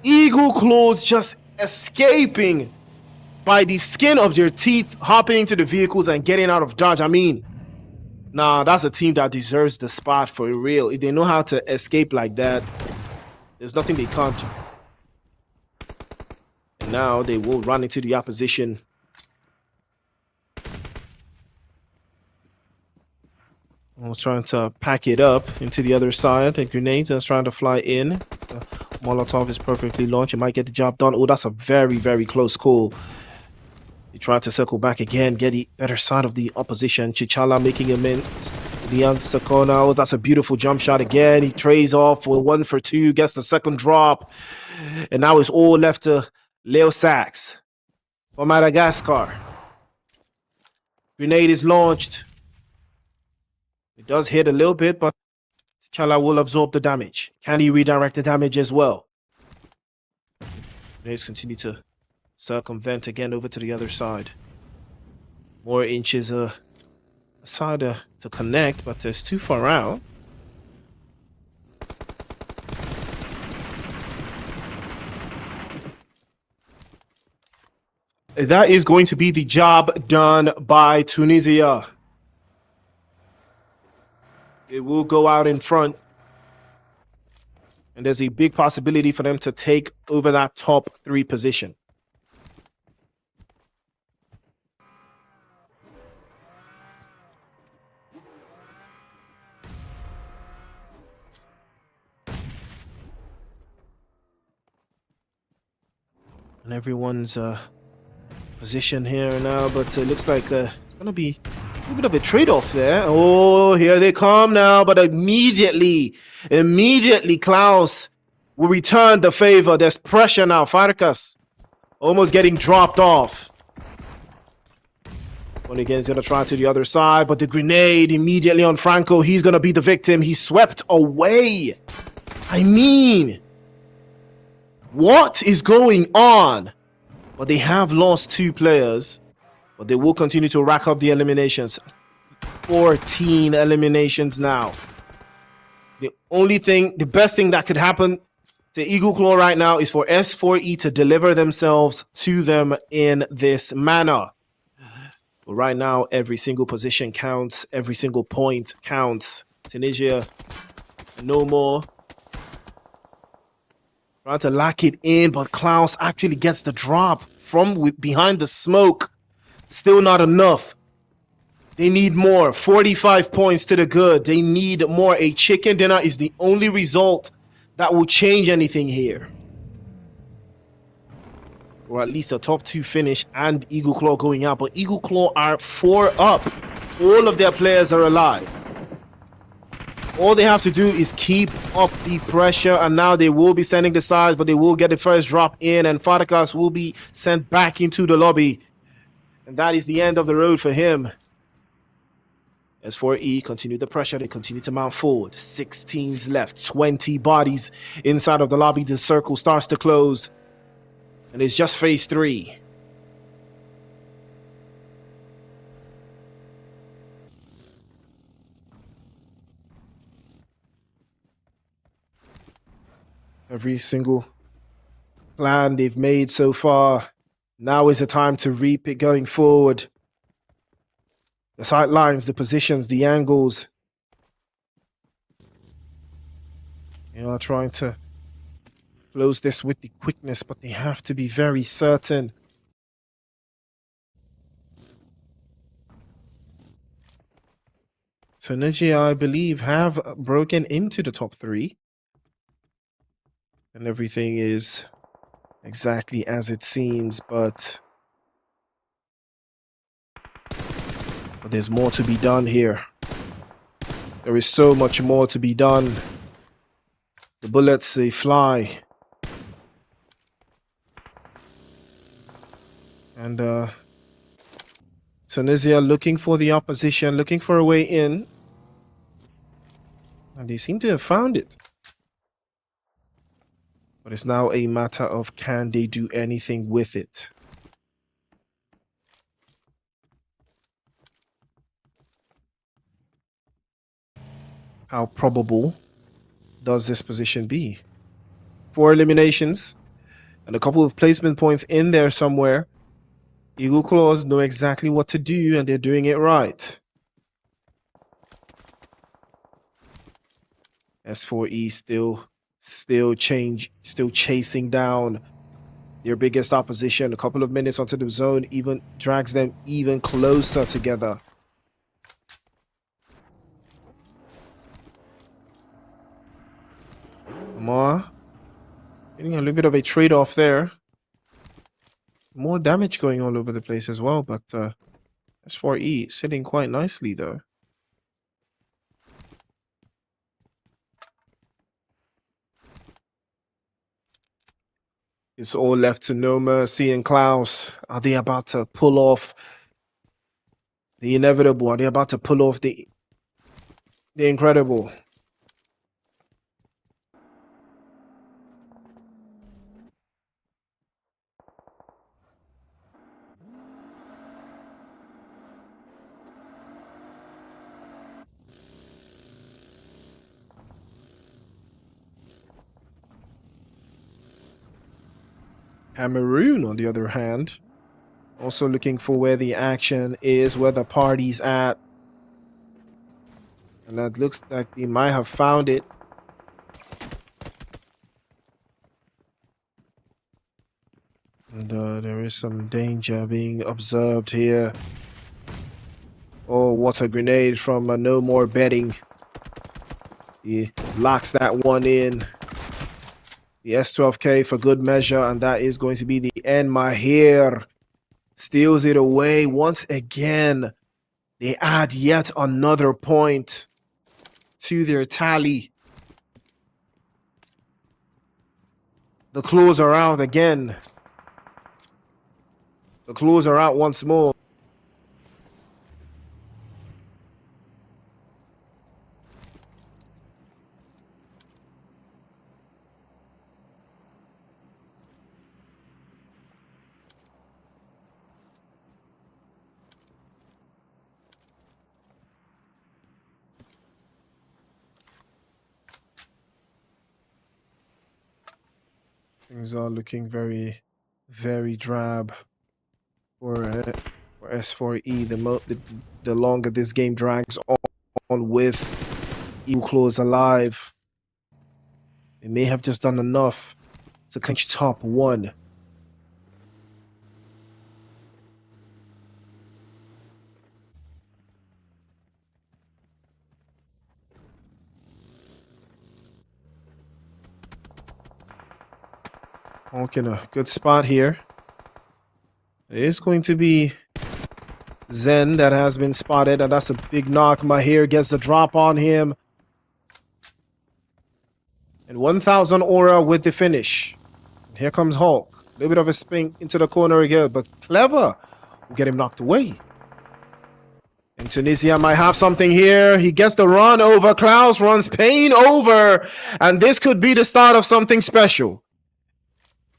Eagle Claws just escaping by the skin of their teeth, hopping into the vehicles and getting out of Dodge. I mean, nah, that's a team that deserves the spot for real. If they know how to escape like that, there's nothing they can't do. And now they will run into the opposition. I was trying to pack it up into the other side. The grenades is trying to fly in. Molotov is perfectly launched. It might get the job done. Oh, that's a very, very close call. He tried to circle back again, get the better side of the opposition. Chichala making him in the youngster corner. Oh, that's a beautiful jump shot again. He trays off for 1 for 2, gets the second drop. And now it's all left to Leo Sachs for Madagascar. Grenade is launched. It does hit a little bit, but Chala will absorb the damage. Can he redirect the damage as well? Grenades continue to circumvent again over to the other side. More inches aside to connect, but it's too far out. That is going to be the job done by Tunisia. It will go out in front. And there's a big possibility for them to take over that top 3 position. And everyone's position here now, but it looks like it's going to be a little bit of a trade-off there. Oh, here they come now, but immediately Klaus will return the favor. There's pressure now. Farkas almost getting dropped off. One again is going to try to the other side, but the grenade immediately on Franco. He's going to be the victim. He's swept away. I mean, what is going on? But they have lost 2 players, but they will continue to rack up the eliminations. 14 eliminations now. The best thing that could happen to Eagle Claw right now is for S4E to deliver themselves to them in this manner. But right now, every single position counts. Every single point counts. Tunisia, no more. Trying to lock it in, but Klaus actually gets the drop from behind the smoke. Still not enough. They need more. 45 points to the good. They need more. A chicken dinner is the only result that will change anything here. Or at least a top 2 finish and Eagle Claw going out. But Eagle Claw are 4 up. All of their players are alive. All they have to do is keep up the pressure, and now they will be sending the sides, but they will get the first drop in, and Fadakas will be sent back into the lobby. And that is the end of the road for him. S4E continue the pressure. They continue to mount forward. 6 teams left. 20 bodies inside of the lobby. The circle starts to close. And it's just phase 3. Every single plan they've made so far. Now is the time to reap it going forward. The sight lines, the positions, the angles. They are trying to close this with the quickness, but they have to be very certain. TUNISIA, I believe, have broken into the top 3. And everything is exactly as it seems, but there's more to be done here. There is so much more to be done. The bullets, they fly. And Tunisia looking for the opposition, looking for a way in. And they seem to have found it. But it's now a matter of, can they do anything with it? How probable does this position be? 4 eliminations and a couple of placement points in there somewhere. Eagle Claws know exactly what to do, and they're doing it right. S4E still chasing down their biggest opposition. A couple of minutes onto the zone even drags them even closer together. Amar getting a little bit of a trade-off there. More damage going all over the place as well, but S4E sitting quite nicely though. It's all left to No Mercy and Klaus. Are they about to pull off the inevitable? Are they about to pull off the incredible? Cameroon, on the other hand, also looking for where the action is, where the party's at. And that looks like they might have found it. And there is some danger being observed here. Oh, what a grenade from No More Betting. He locks that one in. The S12K for good measure, and that is going to be the end. Mahir steals it away once again. They add yet another point to their tally. The clues are out again. The clues are out once more. Things are looking very, very drab for S4E. The longer this game drags on with Eagle Claws alive, they may have just done enough to clinch top 1. Honk in a good spot here. It is going to be Zen that has been spotted, and that's a big knock. Mahir gets the drop on him. And 1000 aura with the finish. And here comes Hulk. A little bit of a spin into the corner again, but Clever will get him knocked away. And Tunisia might have something here. He gets the run over. Klaus runs Payne over. And this could be the start of something special.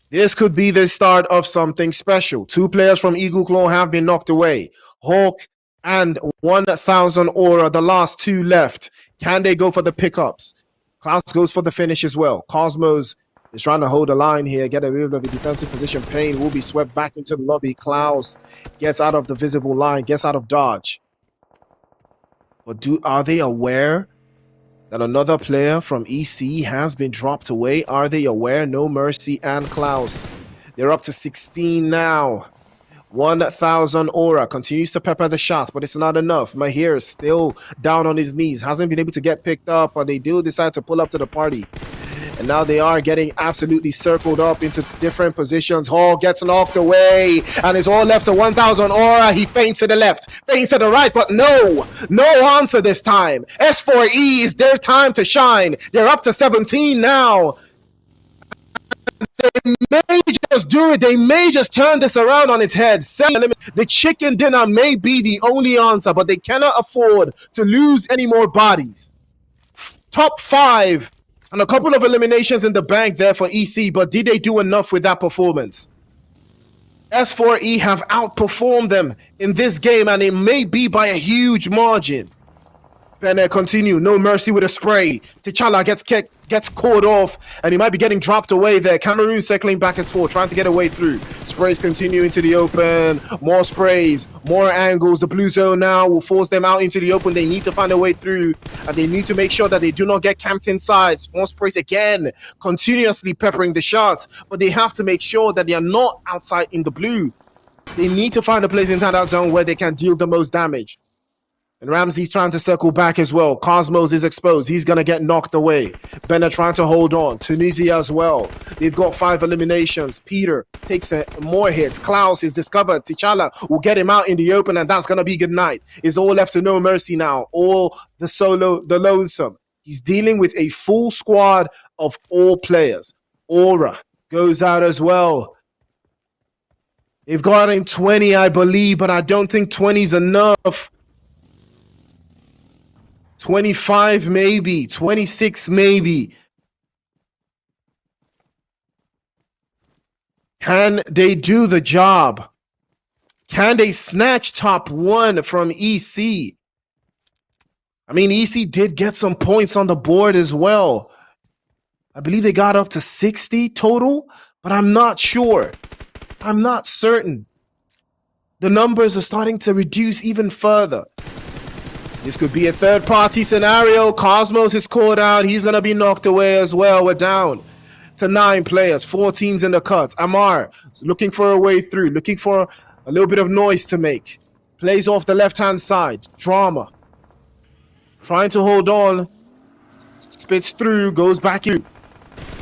This could be the start of something special. 2 players from Eagle Claw have been knocked away. Hawk and 1000 aura, the last 2 left. Can they go for the pickups? Klaus goes for the finish as well. Cosmos is trying to hold the line here, get a bit of a defensive position. Payne will be swept back into the lobby. Klaus gets out of the visible line, gets out of dodge. But are they aware that another player from EC has been dropped away? Are they aware? No Mercy and Klaus. They're up to 16 now. 1000 aura continues to pepper the shots, but it's not enough. Mahir is still down on his knees, hasn't been able to get picked up, but they do decide to pull up to the party. And now they are getting absolutely circled up into different positions. Hall gets knocked away, and it's all left to 1000 aura. He feints to the left, feints to the right, but no answer this time. S4E is their time to shine. They're up to 17 now. They may just do it. They may just turn this around on its head. The chicken dinner may be the only answer, but they cannot afford to lose any more bodies. Top 5 and a couple of eliminations in the bank there for EC, but did they do enough with that performance? S4E have outperformed them in this game, and it may be by a huge margin. Bennett continue, no mercy with a spray. T'Challa gets caught off, and he might be getting dropped away there. Cameroon circling back and forth, trying to get away through. Sprays continue into the open. More sprays, more angles. The blue zone now will force them out into the open. They need to find a way through, and they need to make sure that they do not get camped inside. More sprays again, continuously peppering the shots, but they have to make sure that they are not outside in the blue. They need to find a place inside that zone where they can deal the most damage. And Ramsey's trying to circle back as well. Cosmos is exposed. He's going to get knocked away. Bennett trying to hold on. Tunisia as well. They've got 5 eliminations. Peter takes more hits. Klaus is discovered. T'Challa will get him out in the open, and that's going to be good night. It's all left to no mercy now. All the solo, the lonesome. He's dealing with a full squad of all players. Aura goes out as well. They've got him 20, I believe, but I don't think 20 is enough. 25 maybe, 26 maybe. Can they do the job? Can they snatch top 1 from EC? I mean, EC did get some points on the board as well. I believe they got up to 60 total, but I'm not sure. I'm not certain. The numbers are starting to reduce even further. This could be a third-party scenario. Cosmos is caught out. He's going to be knocked away as well. We're down to 9 players, 4 teams in the cut. Amar is looking for a way through, looking for a little bit of noise to make. Plays off the left-hand side. Drama. Trying to hold on. Spits through, goes back in.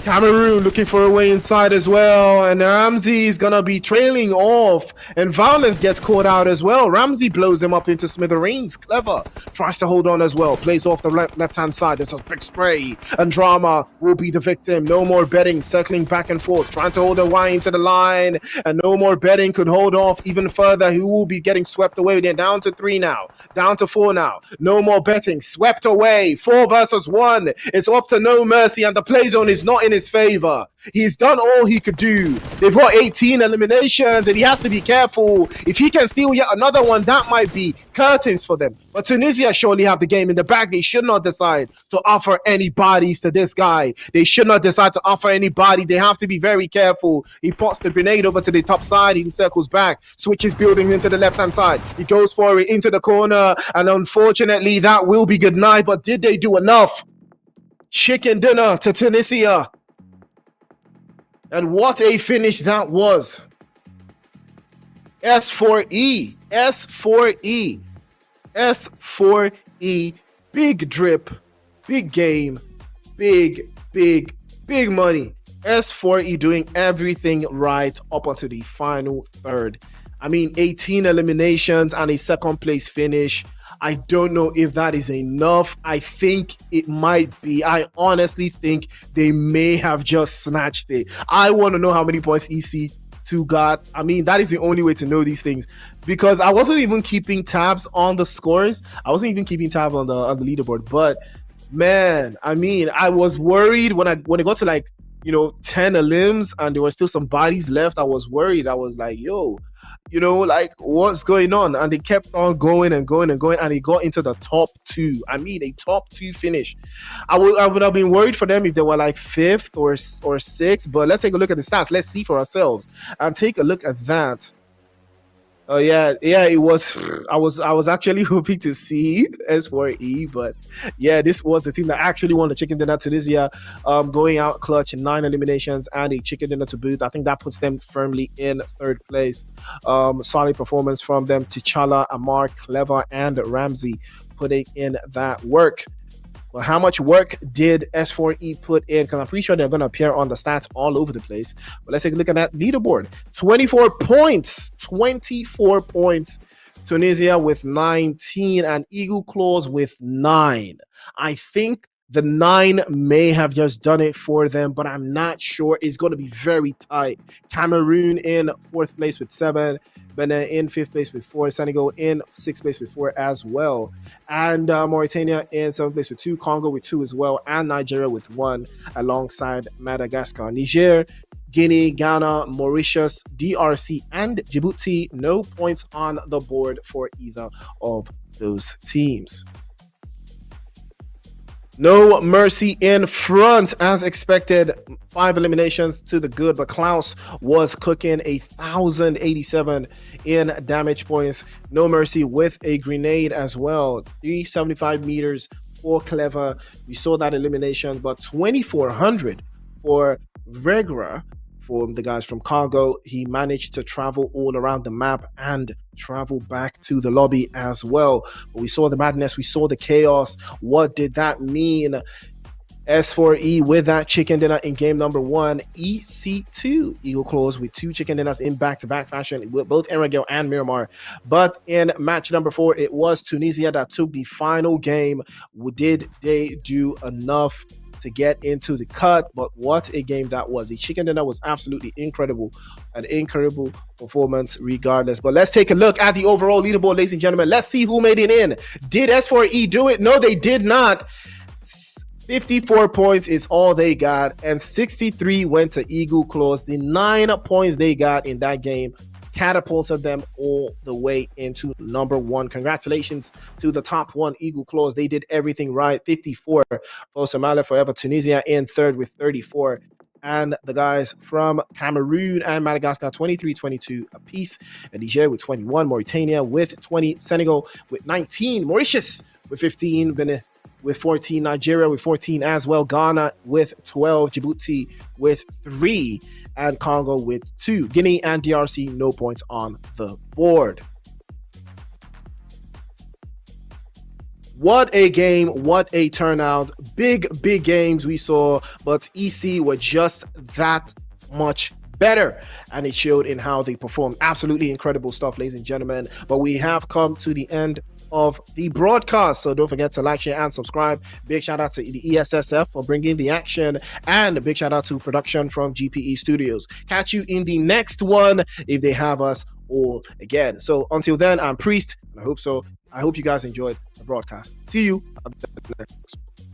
Cameroon looking for a way inside as well, and Ramsey is gonna be trailing off, and Violence gets caught out as well. Ramsey blows him up into smithereens. Clever tries to hold on as well, plays off the left-hand side. There's a big spray, and Drama will be the victim. No more betting, circling back and forth, trying to hold a wine into the line, and no more betting could hold off even further. He will be getting swept away. They're down to 3 now, down to 4 now. No more betting, swept away. 4 versus 1. It's up to no mercy, and the play zone is not in his favor. He's done all he could do. They've got 18 eliminations, and he has to be careful. If he can steal yet another one, that might be curtains for them. But Tunisia surely have the game in the bag. They should not decide to offer any bodies to this guy. They should not decide to offer anybody. They have to be very careful. He pots the grenade over to the top side. He circles back, switches building into the left-hand side. He goes for it into the corner, and unfortunately, that will be good night. But did they do enough? Chicken dinner to Tunisia. And what a finish that was. S4E, S4E, S4E, big drip, big game, big money. S4E doing everything right up until the final third. I mean, 18 eliminations and a second place finish. I don't know if that is enough. I think it might be. I honestly think they may have just snatched it. I want to know how many points EC2 got. I mean, that is the only way to know these things, because I wasn't even keeping tabs on the scores. I wasn't even keeping tabs on the leaderboard. But man, I mean, I was worried when it got to, like, 10 limbs and there were still some bodies left. I was worried. I was like, yo, like, what's going on? And they kept on going and going and going, and they got into the top two. I mean, a top two finish. I would have been worried for them if they were like fifth or sixth. But let's take a look at the stats. Let's see for ourselves and take a look at that. Oh yeah, it was. I was actually hoping to see S4E, but yeah, this was the team that actually won the chicken dinner. Tunisia, going out clutch in 9 eliminations and a chicken dinner to boot. I think that puts them firmly in third place. Solid performance from them. T'Challa, Amar, Clever, and Ramsey putting in that work. Well, how much work did S4E put in? Because I'm pretty sure they're going to appear on the stats all over the place. But let's take a look at that leaderboard. 24 points. 24 points. Tunisia with 19 and Eagle Claws with 9. I think the 9 may have just done it for them, but I'm not sure. It's going to be very tight. Cameroon in 4th place with 7. Benin in 5th place with 4. Senegal in 6th place with 4 as well. And Mauritania in 7th place with 2. Congo with 2 as well. And Nigeria with 1 alongside Madagascar. Niger, Guinea, Ghana, Mauritius, DRC, and Djibouti. No points on the board for either of those teams. No mercy in front, as expected. 5 eliminations to the good, but Klaus was cooking 1,087 in damage points. No mercy with a grenade as well. 375 meters for Clever. We saw that elimination, but 2,400 for Regra. For the guys from Congo. He managed to travel all around the map and travel back to the lobby as well. But we saw the madness, we saw the chaos. What did that mean? S4E with that chicken dinner in game number 1. EC2, Eagle Claws with 2 chicken dinners in back-to-back fashion with both Erangel and Miramar. But in match number 4, it was Tunisia that took the final game. Did they do enough to get into the cut? But what a game that was. The chicken dinner was absolutely incredible. An incredible performance regardless. But let's take a look at the overall leaderboard, ladies and gentlemen. Let's see who made it in. Did S4E do it? No, they did not. 54 points is all they got, and 63 went to Eagle Claws. The 9 points they got in that game catapulted them all the way into number 1. Congratulations to the top 1 Eagle Claws. They did everything right. 54 for Somalia Forever. Tunisia in 3rd with 34. And the guys from Cameroon and Madagascar, 23-22 apiece. And Niger with 21. Mauritania with 20. Senegal with 19. Mauritius with 15. Benin with 14. Nigeria with 14 as well. Ghana with 12. Djibouti with 3. And Congo with 2. Guinea and DRC, no points on the board. What a game, what a turnout. Big games we saw, but EC were just that much better, and it showed in how they performed. Absolutely incredible stuff, ladies and gentlemen. But we have come to the end of the broadcast, so don't forget to like, share, and subscribe. Big shout out to the ESSF for bringing the action, and a big shout out to production from GPE Studios. Catch you in the next one if they have us all again. So until then, I'm Priest, and I hope you guys enjoyed the broadcast. See you at the next one.